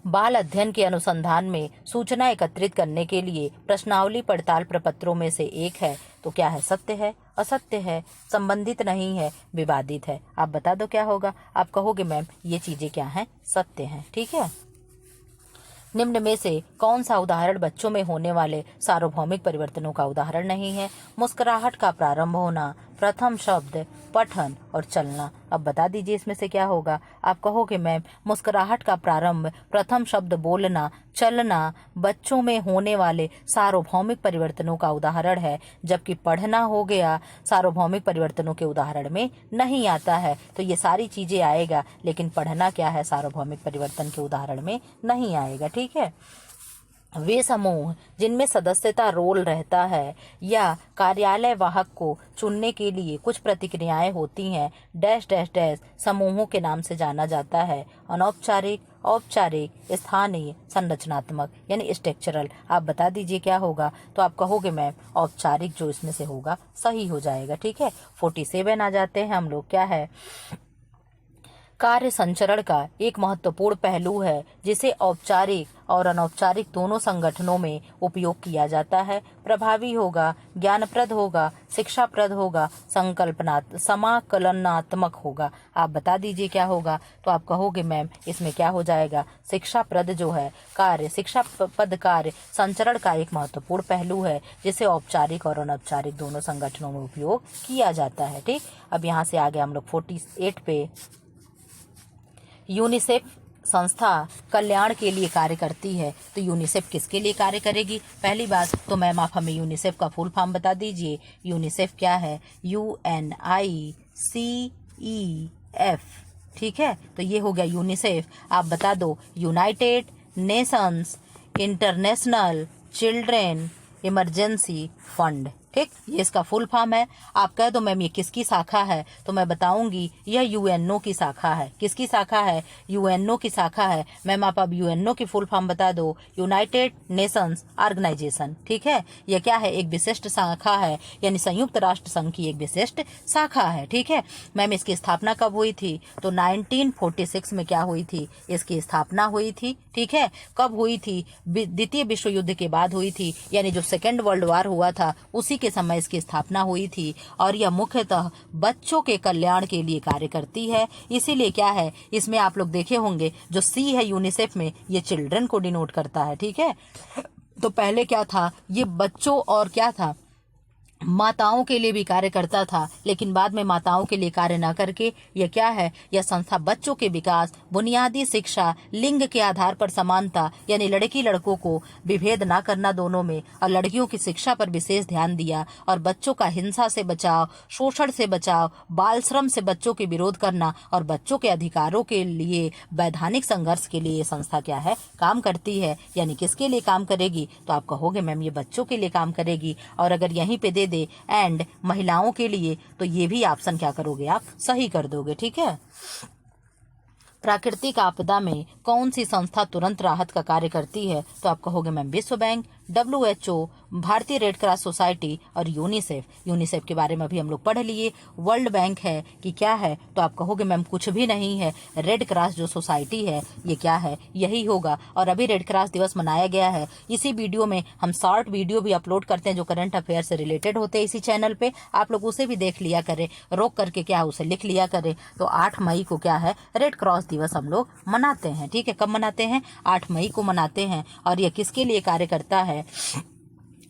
बाल अध्ययन के अनुसंधान में सूचना एकत्रित करने के लिए प्रश्नावली पड़ताल प्रपत्रों में से एक है। तो क्या है? सत्य है, असत्य है, संबंधित नहीं है, विवादित है। आप बता दो क्या होगा? आप कहोगे मैम ये चीजें क्या हैं? सत्य हैं। ठीक है, निम्न में से कौन सा उदाहरण बच्चों में होने वाले सार्वभौमिक परिवर्तनों का उदाहरण नहीं है? मुस्कुराहट का प्रारंभ होना, प्रथम शब्द, पठन और चलना। अब बता दीजिए इसमें से क्या होगा? आप कहोगे मैम मुस्कुराहट का प्रारंभ, प्रथम शब्द बोलना, चलना बच्चों में होने वाले सार्वभौमिक परिवर्तनों का उदाहरण है, जबकि पढ़ना हो गया सार्वभौमिक परिवर्तनों के उदाहरण में नहीं आता है। तो ये सारी चीजें आएगा, लेकिन पढ़ना क्या है? सार्वभौमिक परिवर्तन के उदाहरण में नहीं आएगा। ठीक है, वे समूह जिनमें सदस्यता रोल रहता है या कार्यालय वाहक को चुनने के लिए कुछ प्रतिक्रियाएं होती हैं, डैश डैश डैश समूहों के नाम से जाना जाता है। अनौपचारिक, औपचारिक, स्थानीय, संरचनात्मक यानी स्ट्रक्चरल। आप बता दीजिए क्या होगा? तो आप कहोगे मैम औपचारिक जो इसमें से होगा सही हो जाएगा। ठीक है, 47 आ जाते हैं हम लोग। क्या है? कार्य संचरण का एक महत्वपूर्ण पहलू है जिसे औपचारिक और अनौपचारिक दोनों संगठनों में उपयोग किया जाता है। प्रभावी होगा, ज्ञानप्रद होगा, शिक्षाप्रद होगा, समाकलनात्मक होगा। आप बता दीजिए क्या होगा? तो आप कहोगे मैम इसमें क्या हो जाएगा? शिक्षाप्रद जो है कार्य, शिक्षाप्रद कार्य संचरण का एक महत्वपूर्ण पहलू है जिसे औपचारिक और अनौपचारिक दोनों संगठनों में उपयोग किया जाता है। ठीक, अब यहाँ से आगे हम लोग 48 पे यूनिसेफ संस्था कल्याण के लिए कार्य करती है तो यूनिसेफ किसके लिए कार्य करेगी? पहली बात तो मैम आप हमें यूनिसेफ का फुल फॉर्म बता दीजिए। यूनिसेफ क्या है? UNICEF, ठीक है। तो ये हो गया यूनिसेफ। आप बता दो United Nations international children emergency fund, ठीक, ये इसका फुल फॉर्म है। आप कह दो मैम ये किसकी शाखा है, तो मैं बताऊंगी यह यूएनओ की शाखा है। किसकी शाखा है? यूएनओ की शाखा है। मैम आप अब यूएनओ की फुल फॉर्म बता दो। यूनाइटेड नेशंस ऑर्गेनाइजेशन, ठीक है। यह क्या है? एक विशिष्ट शाखा है, यानी संयुक्त राष्ट्र संघ की एक विशिष्ट शाखा है, ठीक है। मैम इसकी स्थापना कब हुई थी? तो 1946 में क्या हुई थी? इसकी स्थापना हुई थी, ठीक है। कब हुई थी? द्वितीय विश्व युद्ध के बाद हुई थी, यानी जो सेकेंड वर्ल्ड वॉर हुआ था उसी के समय इसकी स्थापना हुई थी। और यह मुख्यतः बच्चों के कल्याण के लिए कार्य करती है। इसीलिए क्या है, इसमें आप लोग देखे होंगे जो सी है यूनिसेफ में, ये चिल्ड्रन को डिनोट करता है, ठीक है। तो पहले क्या था, ये बच्चों और क्या था, माताओं के लिए भी कार्य करता था, लेकिन बाद में माताओं के लिए कार्य न करके यह क्या है, यह संस्था बच्चों के विकास, बुनियादी शिक्षा, लिंग के आधार पर समानता, यानी लड़की लड़कों को विभेद न करना दोनों में, और लड़कियों की शिक्षा पर विशेष ध्यान दिया, और बच्चों का हिंसा से बचाव, शोषण से बचाव, बाल श्रम से बच्चों के विरोध करना और बच्चों के अधिकारों के लिए वैधानिक संघर्ष के लिए ये संस्था क्या है, काम करती है। यानी किसके लिए काम करेगी? तो आप कहोगे मैम ये बच्चों के लिए काम करेगी। और अगर यहीं पे दे एंड महिलाओं के लिए, तो ये भी ऑप्शन क्या करोगे, आप सही कर दोगे, ठीक है। प्राकृतिक आपदा में कौन सी संस्था तुरंत राहत का कार्य करती है? तो आप कहोगे मैम विश्व बैंक, WHO, भारतीय रेड क्रॉस सोसाइटी और यूनिसेफ। यूनिसेफ के बारे में अभी हम लोग पढ़ लिए। वर्ल्ड बैंक है कि क्या है? तो आप कहोगे मैम कुछ भी नहीं है, रेड क्रॉस जो सोसाइटी है ये क्या है, यही होगा। और अभी रेड क्रॉस दिवस मनाया गया है। इसी वीडियो में हम शॉर्ट वीडियो भी अपलोड करते हैं जो करंट अफेयर से रिलेटेड होते हैं इसी चैनल पे, आप लोग उसे भी देख लिया करें, रोक करके क्या उसे लिख लिया करें। तो 8 मई को क्या है, रेड क्रॉस दिवस हम लोग मनाते हैं, ठीक है। कब मनाते हैं? 8 मई को मनाते हैं। और यह किसके लिए कार्य करता है?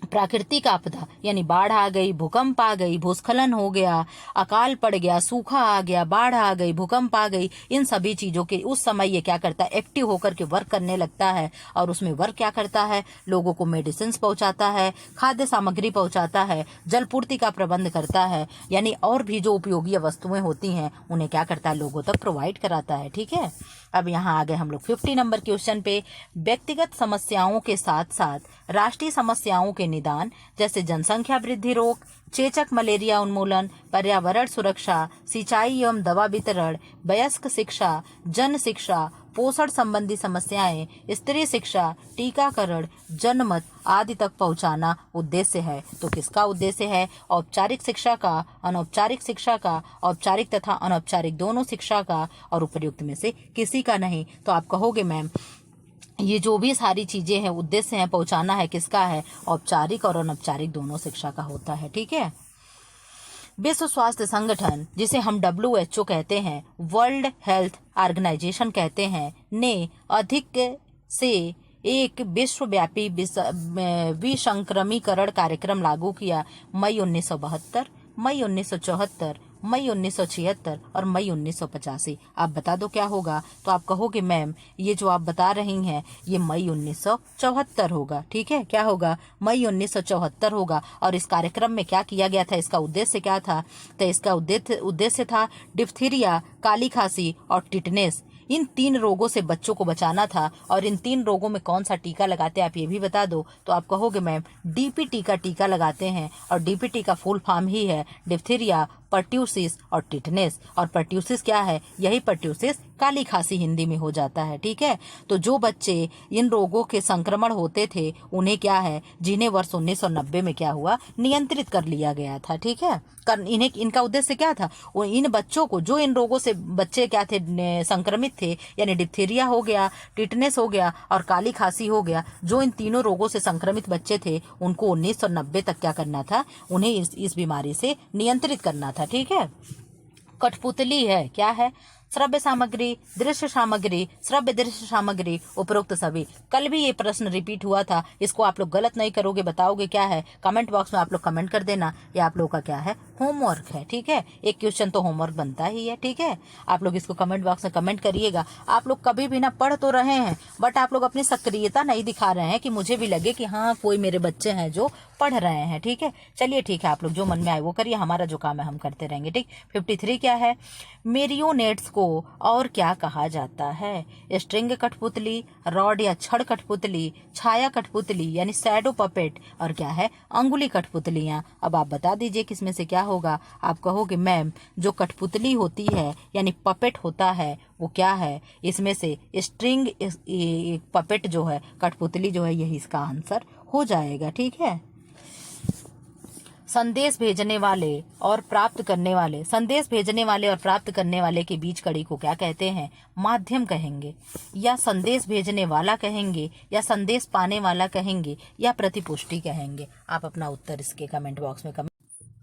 प्राकृतिक आपदा, यानी बाढ़ आ गई, भूकंप आ गई, भूस्खलन हो गया, अकाल पड़ गया, सूखा आ गया, बाढ़ आ गई, भूकंप आ गई, इन सभी चीजों के उस समय ये क्या करता है, एक्टिव होकर के वर्क करने लगता है। और उसमें वर्क क्या करता है? लोगों को मेडिसिन पहुंचाता है, खाद्य सामग्री पहुंचाता है, जल पूर्ति का प्रबंध करता है, यानी और भी जो उपयोगी वस्तुएं होती हैं उन्हें क्या करता है, लोगों तक प्रोवाइड कराता है, ठीक है। अब यहाँ आ गए हम लोग 50 नंबर क्वेश्चन पे। व्यक्तिगत समस्याओं के साथ साथ राष्ट्रीय समस्याओं के निदान, जैसे जनसंख्या वृद्धि रोक, चेचक मलेरिया उन्मूलन, पर्यावरण सुरक्षा, सिंचाई एवं दवा वितरण, वयस्क शिक्षा, जन शिक्षा, पोषण संबंधी समस्याएं, स्त्री शिक्षा, टीकाकरण, जनमत आदि तक पहुंचाना उद्देश्य है। तो किसका उद्देश्य है? औपचारिक शिक्षा का, अनौपचारिक शिक्षा का, औपचारिक तथा अनौपचारिक दोनों शिक्षा का, और उपर्युक्त में से किसी का नहीं। तो आप कहोगे मैम ये जो भी सारी चीजें हैं उद्देश्य है पहुंचाना है, किसका है? औपचारिक और अनौपचारिक दोनों शिक्षा का होता है, ठीक है। विश्व स्वास्थ्य संगठन, जिसे हम WHO कहते हैं, वर्ल्ड हेल्थ ऑर्गेनाइजेशन कहते हैं, ने अधिक से एक विश्वव्यापी विसंक्रमीकरण कार्यक्रम लागू किया। मई 1972, मई 1974, मई 1976 और मई 1985। आप बता दो क्या होगा? तो आप कहोगे मैम ये जो आप बता रही हैं ये मई 1974 होगा, ठीक है। क्या होगा? मई 1974 होगा। और इस कार्यक्रम में क्या किया गया था, इसका उद्देश्य क्या था? तो इसका उद्देश्य था डिप्थीरिया, काली खांसी और टिटनेस, इन 3 रोगों से बच्चों को बचाना था। और इन 3 रोगों में कौन सा टीका लगाते हैं आप ये भी बता दो। तो आप कहोगे मैम DPT का टीका लगाते हैं। और DPT का फुल फॉर्म ही है डिप्थीरिया, पर्ट्यूसिस और टिटनेस। और पर्ट्यूसिस क्या है? यही पर्ट्यूसिस काली खांसी हिंदी में हो जाता है, ठीक है। तो जो बच्चे इन रोगों के संक्रमण होते थे उन्हें क्या है, जिन्हें वर्ष 1990 में क्या हुआ, नियंत्रित कर लिया गया था, ठीक है। इन्हें इनका उद्देश्य क्या था? इन बच्चों को जो इन रोगों से बच्चे क्या थे, संक्रमित थे, यानी डिप्थीरिया हो गया, टिटनेस हो गया और काली खांसी हो गया, जो इन तीनों रोगों से संक्रमित बच्चे थे उनको 1990 तक क्या करना था, उन्हें इस बीमारी से नियंत्रित करना था, ठीक है। कठपुतली है, क्या है? श्रव्य सामग्री, दृश्य सामग्री, श्रव्य दृश्य सामग्री, उपरोक्त सभी। कल भी ये प्रश्न रिपीट हुआ था, इसको आप लोग गलत नहीं करोगे, बताओगे क्या है कमेंट बॉक्स में आप लोग कमेंट कर देना। ये आप लोग का क्या है, होमवर्क है, ठीक है। एक क्वेश्चन तो होमवर्क बनता ही है, ठीक है। आप लोग इसको कमेंट बॉक्स में कमेंट करिएगा। आप लोग कभी भी ना पढ़ तो रहे हैं, बट आप लोग अपनी सक्रियता नहीं दिखा रहे हैं कि मुझे भी लगे कि हाँ कोई मेरे बच्चे हैं जो पढ़ रहे हैं, ठीक है। चलिए ठीक है, आप लोग जो मन में आए वो करिए, हमारा जो काम है हम करते रहेंगे, ठीक। 53 क्या है, मेरियोनेट्स को और क्या कहा जाता है? स्ट्रिंग कठपुतली, रॉड या छड़ कठपुतली, छाया कठपुतली यानी शैडो पपेट, और क्या है, अंगुली कठपुतलियां। अब आप बता दीजिए किसमें से क्या होगा। आप कहोगे मैम जो कठपुतली होती है यानी पपेट होता है वो क्या है, इसमें से स्ट्रिंग पपेट जो है, कठपुतली जो है, यही इसका आंसर हो जाएगा, ठीक है। संदेश भेजने वाले और प्राप्त करने वाले, संदेश भेजने वाले और प्राप्त करने वाले के बीच कड़ी को क्या कहते हैं? माध्यम कहेंगे, या संदेश भेजने वाला कहेंगे, या संदेश पाने वाला कहेंगे, या प्रतिपुष्टि कहेंगे। आप अपना उत्तर इसके कमेंट बॉक्स में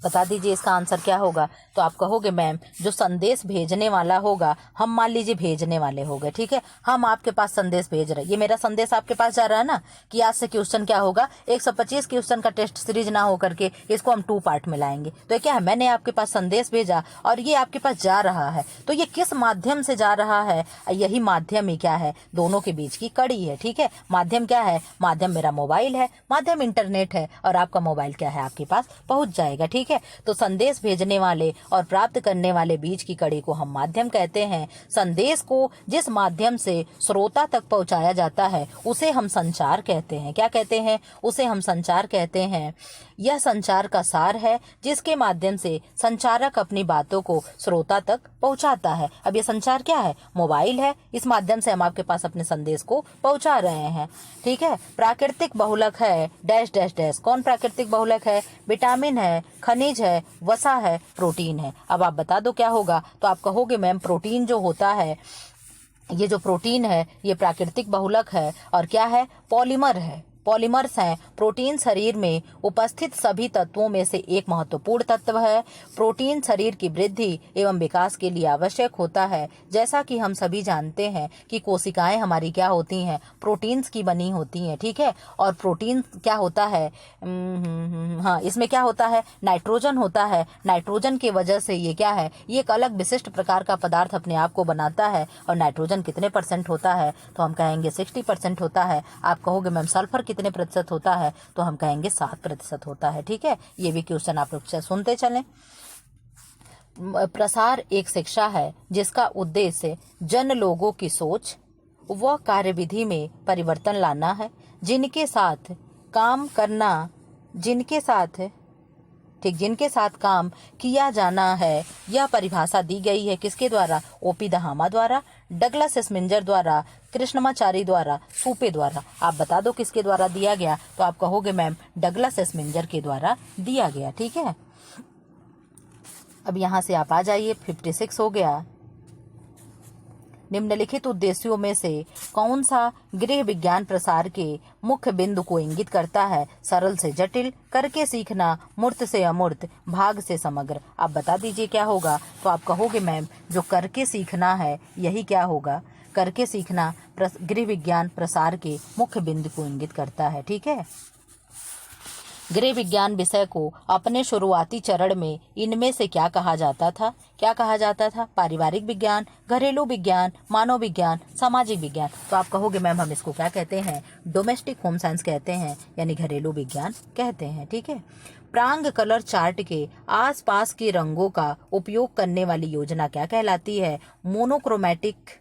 बता दीजिए इसका आंसर क्या होगा। तो आप कहोगे मैम जो संदेश भेजने वाला होगा, हम मान लीजिए भेजने वाले हो गए, ठीक है। हम आपके पास संदेश भेज रहे हैं, ये मेरा संदेश आपके पास जा रहा है ना कि आज से क्वेश्चन क्या होगा, 125 क्वेश्चन का टेस्ट सीरीज ना हो करके इसको हम 2 पार्ट में लाएंगे। तो क्या है, मैंने आपके पास संदेश भेजा और ये आपके पास जा रहा है, तो ये किस माध्यम से जा रहा है? यही माध्यम ही क्या है, दोनों के बीच की कड़ी है, ठीक है। माध्यम क्या है, माध्यम मेरा मोबाइल है, माध्यम इंटरनेट है, और आपका मोबाइल क्या है, आपके पास पहुंच जाएगा, ठीक है। तो संदेश भेजने वाले और प्राप्त करने वाले बीच की कड़ी को हम माध्यम कहते हैं। संदेश को जिस माध्यम से श्रोता तक पहुंचाया जाता है उसे हम संचार कहते हैं। क्या कहते हैं? उसे हम संचार कहते हैं। यह संचार का सार है जिसके माध्यम से संचारक अपनी बातों को श्रोता तक पहुंचाता है। अब ये संचार क्या है? मोबाइल है, इस माध्यम से हम आपके पास अपने संदेश को पहुंचा रहे हैं, ठीक है। प्राकृतिक बहुलक है डैश डैश डैश। कौन प्राकृतिक बहुलक है? विटामिन है, खनिज है, वसा है, प्रोटीन है। अब आप बता दो क्या होगा। तो आप कहोगे मैम प्रोटीन जो होता है, ये जो प्रोटीन है ये प्राकृतिक बहुलक है, और क्या है? पॉलीमर है, पॉलीमर्स हैं। प्रोटीन शरीर में उपस्थित सभी तत्वों में से एक महत्वपूर्ण तत्व है। प्रोटीन शरीर की वृद्धि एवं विकास के लिए आवश्यक होता है। जैसा कि हम सभी जानते हैं कि कोशिकाएं हमारी क्या होती हैं? प्रोटीन्स की बनी होती हैं, ठीक है। और प्रोटीन क्या होता है? हाँ, इसमें क्या होता है? नाइट्रोजन होता है। नाइट्रोजन की वजह से ये क्या है? ये एक अलग विशिष्ट प्रकार का पदार्थ अपने आप को बनाता है। और नाइट्रोजन कितने % होता है? तो हम कहेंगे 60% होता है। आप कहोगे मैम सल्फर कितने % होता है? तो हम कहेंगे 7% होता है, ठीक है। ये भी क्वेश्चन आप लोग सुनते चलें। प्रसार एक शिक्षा है जिसका उद्देश्य जन लोगों की सोच व कार्यविधि में परिवर्तन लाना है। जिनके साथ काम काम किया जाना है, यह परिभाषा दी गई है किसके द्वारा? ओपी दहामा द्वारा, डगलस स्मिंजर द्वारा, कृष्णमाचारी द्वारा, सूपे द्वारा। आप बता दो किसके द्वारा दिया गया। तो आप कहोगे मैम डगलस स्मिंजर के द्वारा दिया गया, ठीक है। अब यहाँ से आप आ जाइए, 56 हो गया। निम्नलिखित उद्देश्यों में से कौन सा गृह विज्ञान प्रसार के मुख्य बिंदु को इंगित करता है? सरल से जटिल, करके सीखना, मूर्त से अमूर्त, भाग से समग्र। आप बता दीजिए क्या होगा। तो आप कहोगे मैम जो करके सीखना है यही क्या होगा? करके सीखना गृह विज्ञान प्रसार के मुख्य बिंदु को इंगित करता है, ठीक है। गृह विज्ञान विषय को अपने शुरुआती चरण में इनमें से क्या कहा जाता था? क्या कहा जाता था? पारिवारिक विज्ञान, घरेलू विज्ञान, मानव विज्ञान, सामाजिक विज्ञान। तो आप कहोगे मैम हम इसको क्या कहते हैं? डोमेस्टिक होम साइंस कहते हैं, यानी घरेलू विज्ञान कहते हैं, ठीक है। प्रांग कलर चार्ट के आसपास के रंगों का उपयोग करने वाली योजना क्या कहलाती है? मोनोक्रोमैटिक,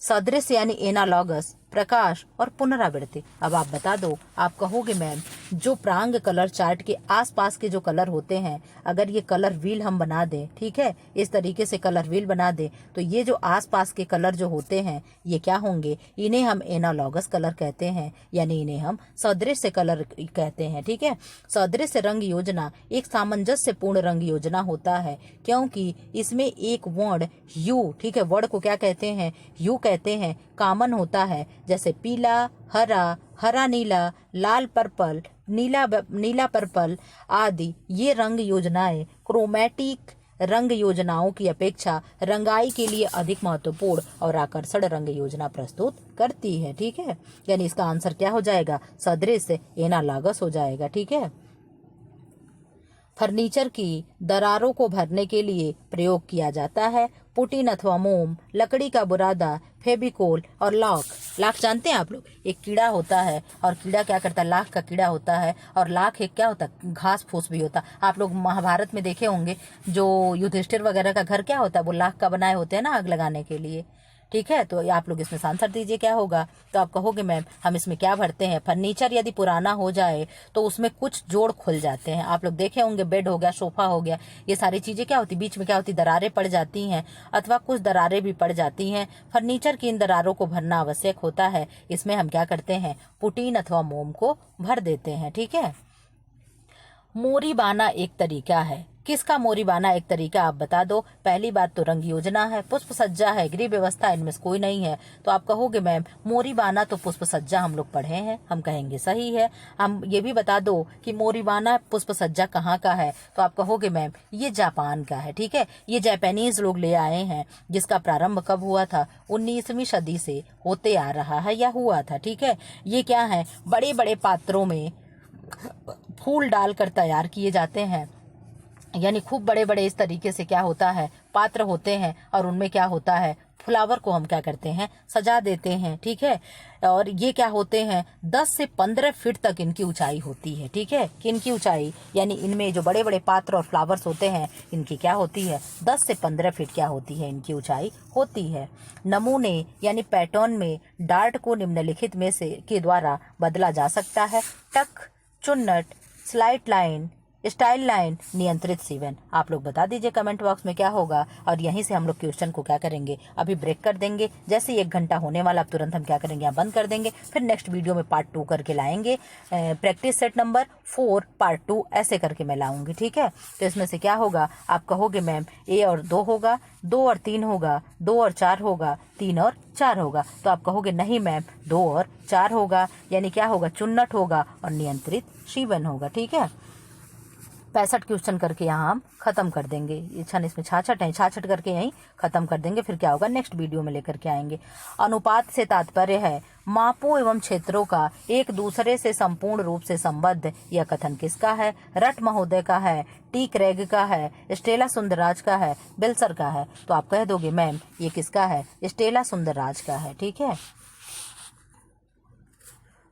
सदृश यानी एनालॉगस, प्रकाश और पुनरावृत्ति। अब आप बता दो। आप कहोगे मैम जो प्रांग कलर चार्ट के आसपास के जो कलर होते हैं, अगर ये कलर व्हील हम बना दें, ठीक है, इस तरीके से कलर व्हील बना दें, तो ये जो आसपास के कलर जो होते हैं ये क्या होंगे? इन्हें हम एनालॉगस कलर कहते हैं, यानी इन्हें हम सदृश्य कलर कहते हैं, ठीक है। सदृश्य रंग योजना एक सामंजस्यपूर्ण रंग योजना होता है, क्योंकि इसमें एक वर्ण ह्यू, ठीक है, वर्ण को क्या कहते हैं? ह्यू कहते हैं, कॉमन होता है। जैसे पीला, हरा, हरा नीला, लाल पर्पल, नीला पर्पल आदि ये रंग योजनाएं क्रोमैटिक रंग योजनाओं की अपेक्षा रंगाई के लिए अधिक महत्वपूर्ण और आकर्षण रंग योजना प्रस्तुत करती है। ठीक है, यानी इसका आंसर क्या हो जाएगा, सदृश एनालॉगस हो जाएगा। ठीक है, फर्नीचर की दरारों को भरने के लिए प्रयोग किया जाता है पुटीन अथवा मोम, लकड़ी का बुरादा, फेविकोल और लाख। लाख जानते हैं आप लोग, एक कीड़ा होता है और कीड़ा क्या करता है, लाख का कीड़ा होता है और लाख एक क्या होता है, घास फूस भी होता है। आप लोग महाभारत में देखे होंगे जो युधिष्ठिर वगैरह का घर क्या होता है, वो लाख का बनाए होते हैं ना आग लगाने के लिए। ठीक है, तो आप लोग इसमें आंसर दीजिए क्या होगा। तो आप कहोगे मैम हम इसमें क्या भरते हैं, फर्नीचर यदि पुराना हो जाए तो उसमें कुछ जोड़ खुल जाते हैं। आप लोग देखे होंगे बेड हो गया, सोफा हो गया, ये सारी चीजें क्या होती, बीच में क्या होती, दरारें पड़ जाती हैं अथवा कुछ दरारें भी पड़ जाती हैं। फर्नीचर की इन दरारों को भरना आवश्यक होता है। इसमें हम क्या करते हैं, पुटीन अथवा मोम को भर देते हैं। ठीक है, मोरी बाना एक तरीका है, किसका मोरी बाना एक तरीका आप बता दो। पहली बात तो रंग योजना है, पुष्प सज्जा है, गृह व्यवस्था, इनमें से कोई नहीं है। तो आप कहोगे मैम मोरी बाना तो पुष्प सज्जा हम लोग पढ़े हैं, हम कहेंगे सही है। हम ये भी बता दो कि मोरी बाना पुष्प सज्जा कहाँ का है। तो आप कहोगे मैम ये जापान का है। ठीक है, ये जापानीज लोग ले आए हैं, जिसका प्रारंभ कब हुआ था, 19वीं सदी से होते आ रहा है या हुआ था। ठीक है, ये क्या है, बड़े बड़े पात्रों में फूल डालकर तैयार किए जाते हैं, यानी खूब बड़े बड़े इस तरीके से क्या होता है, पात्र होते हैं और उनमें क्या होता है, फ्लावर को हम क्या करते हैं, सजा देते हैं। ठीक है, और ये क्या होते हैं, 10 से 15 फीट तक इनकी ऊंचाई होती है। ठीक है, कि इनकी ऊंचाई यानी इनमें जो बड़े बड़े पात्र और फ्लावर्स होते हैं इनकी क्या होती है, 10 से 15 फीट क्या होती है, इनकी ऊंचाई होती है। नमूने यानी पैटर्न में डार्ट को निम्नलिखित में से के द्वारा बदला जा सकता है, टक, चुन्नट, स्लाइट लाइन, स्टाइल लाइन, नियंत्रित सीवन। आप लोग बता दीजिए कमेंट बॉक्स में क्या होगा। और यहीं से हम लोग क्वेश्चन को क्या करेंगे, अभी ब्रेक कर देंगे। जैसे 1 घंटा होने वाला, अब तुरंत हम क्या करेंगे, यहाँ बंद कर देंगे। फिर नेक्स्ट वीडियो में पार्ट 2 करके लाएंगे, प्रैक्टिस सेट नंबर 4 पार्ट 2 ऐसे करके मैं लाऊंगी। ठीक है, तो इसमें से क्या होगा, आप कहोगे मैम A और 2 होगा, 2 और 3 होगा, 2 और 4 होगा, 3 और 4 होगा। तो आप कहोगे नहीं मैम 2 और 4 होगा, यानी क्या होगा, चुन्नट होगा और नियंत्रित सीवन होगा। ठीक है, 65 क्वेश्चन करके यहाँ हम खत्म कर देंगे। ये छन इसमें 66 है, 66 करके यहीं खत्म कर देंगे। फिर क्या होगा, नेक्स्ट वीडियो में लेकर के आएंगे। अनुपात से तात्पर्य है मापों एवं क्षेत्रों का एक दूसरे से संपूर्ण रूप से संबद्ध। यह कथन किसका है, रट महोदय का है, टी क्रेग का है, स्टेला सुंदरराज का है, बेल्सर का है। तो आप कह दोगे मैम ये किसका है, स्टेला सुंदरराज का है। ठीक है,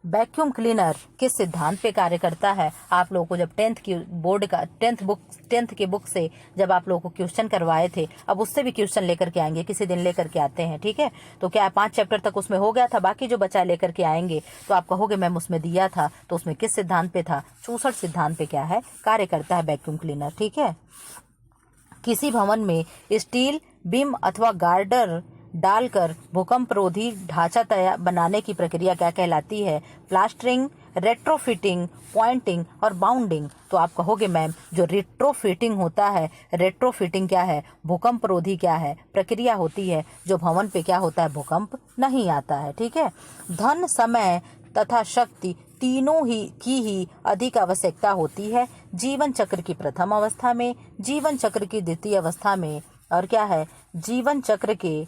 वैक्यूम क्लीनर किस सिद्धांत पे कार्य करता है। आप लोगों को जब 10th की बोर्ड का 10th के बुक से जब आप लोगों को क्वेश्चन करवाए थे, अब उससे भी क्वेश्चन लेकर के आएंगे, किसी दिन लेकर के आते हैं। ठीक है, तो क्या 5 चैप्टर तक उसमें हो गया था, बाकी जो बचा लेकर के आएंगे। तो आप कहोगे मैम उसमें दिया था, तो उसमें किस सिद्धांत पे था, 64 सिद्धांत पे क्या है, कार्य करता है वैक्यूम क्लीनर। ठीक है, किसी भवन में स्टील बीम अथवा गार्डर डालकर भूकंपरोधी ढांचा तैयार बनाने की प्रक्रिया क्या कहलाती है, प्लास्टरिंग, रेट्रोफिटिंग, पॉइंटिंग और बाउंडिंग। तो आप कहोगे मैम जो रेट्रोफिटिंग होता है, रेट्रोफिटिंग क्या है, भूकंपरोधी क्या है, प्रक्रिया होती है जो भवन पे क्या होता है, भूकंप नहीं आता है। ठीक है, धन, समय तथा शक्ति तीनों ही अधिक आवश्यकता होती है जीवन चक्र की प्रथम अवस्था में, जीवन चक्र की द्वितीय अवस्था में और क्या है, जीवन चक्र के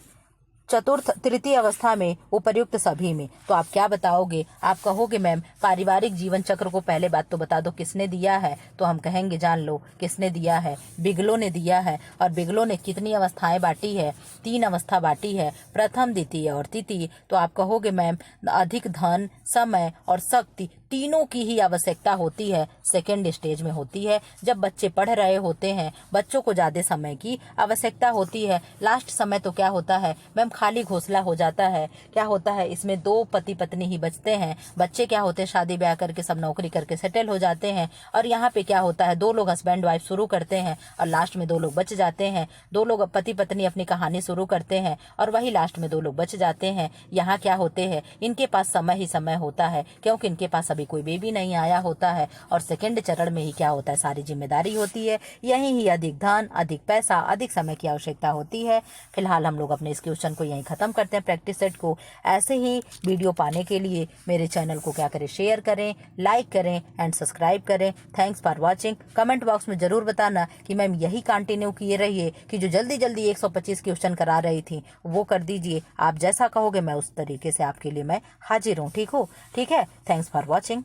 चतुर्थ तृतीय अवस्था में, उपर्युक्त सभी में। तो आप क्या बताओगे, आप कहोगे मैम पारिवारिक जीवन चक्र को पहले बात तो बता दो किसने दिया है। तो हम कहेंगे जान लो किसने दिया है, बिगलो ने दिया है। और बिगलो ने कितनी अवस्थाएं बांटी है, 3 अवस्था बांटी है, प्रथम, द्वितीय और तृतीय। तो आप कहोगे मैम अधिक धन, समय और शक्ति तीनों की ही आवश्यकता होती है, सेकेंड स्टेज में होती है। जब बच्चे पढ़ रहे होते हैं, बच्चों को ज्यादा समय की आवश्यकता होती है। लास्ट समय तो क्या होता है मैम, खाली घोंसला हो जाता है। क्या होता है, इसमें 2 पति पत्नी ही बचते हैं। बच्चे क्या होते हैं, शादी ब्याह करके सब नौकरी करके सेटल हो जाते हैं। और यहाँ पे क्या होता है, 2 लोग हस्बैंड वाइफ शुरू करते हैं और लास्ट में 2 लोग बच जाते हैं। 2 लोग पति पत्नी अपनी कहानी शुरू करते हैं और वही लास्ट में 2 लोग बच जाते हैं। यहाँ क्या होते हैं, इनके पास समय ही समय होता है, क्योंकि इनके पास अभी कोई बेबी नहीं आया होता है, और सेकंड चरण में ही क्या होता है, सारी जिम्मेदारी होती है, यहीं ही अधिक धन, अधिक पैसा, अधिक समय की आवश्यकता होती है। फिलहाल हम लोग अपने इस क्वेश्चन को यहीं खत्म करते हैं, प्रैक्टिस सेट को। ऐसे ही वीडियो पाने के लिए मेरे चैनल को क्या करें, शेयर करें, लाइक करें एंड सब्सक्राइब करें। Thanks for watching. Comment box में जरूर बताना कि मैम यही कंटिन्यू किए रहिए, कि जो जल्दी जल्दी 125 क्वेश्चन करा रही थी वो कर दीजिए। आप जैसा कहोगे मैं उस तरीके से आपके लिए मैं हाजिर हूँ। ठीक है, थैंक्स फॉर वॉचिंग।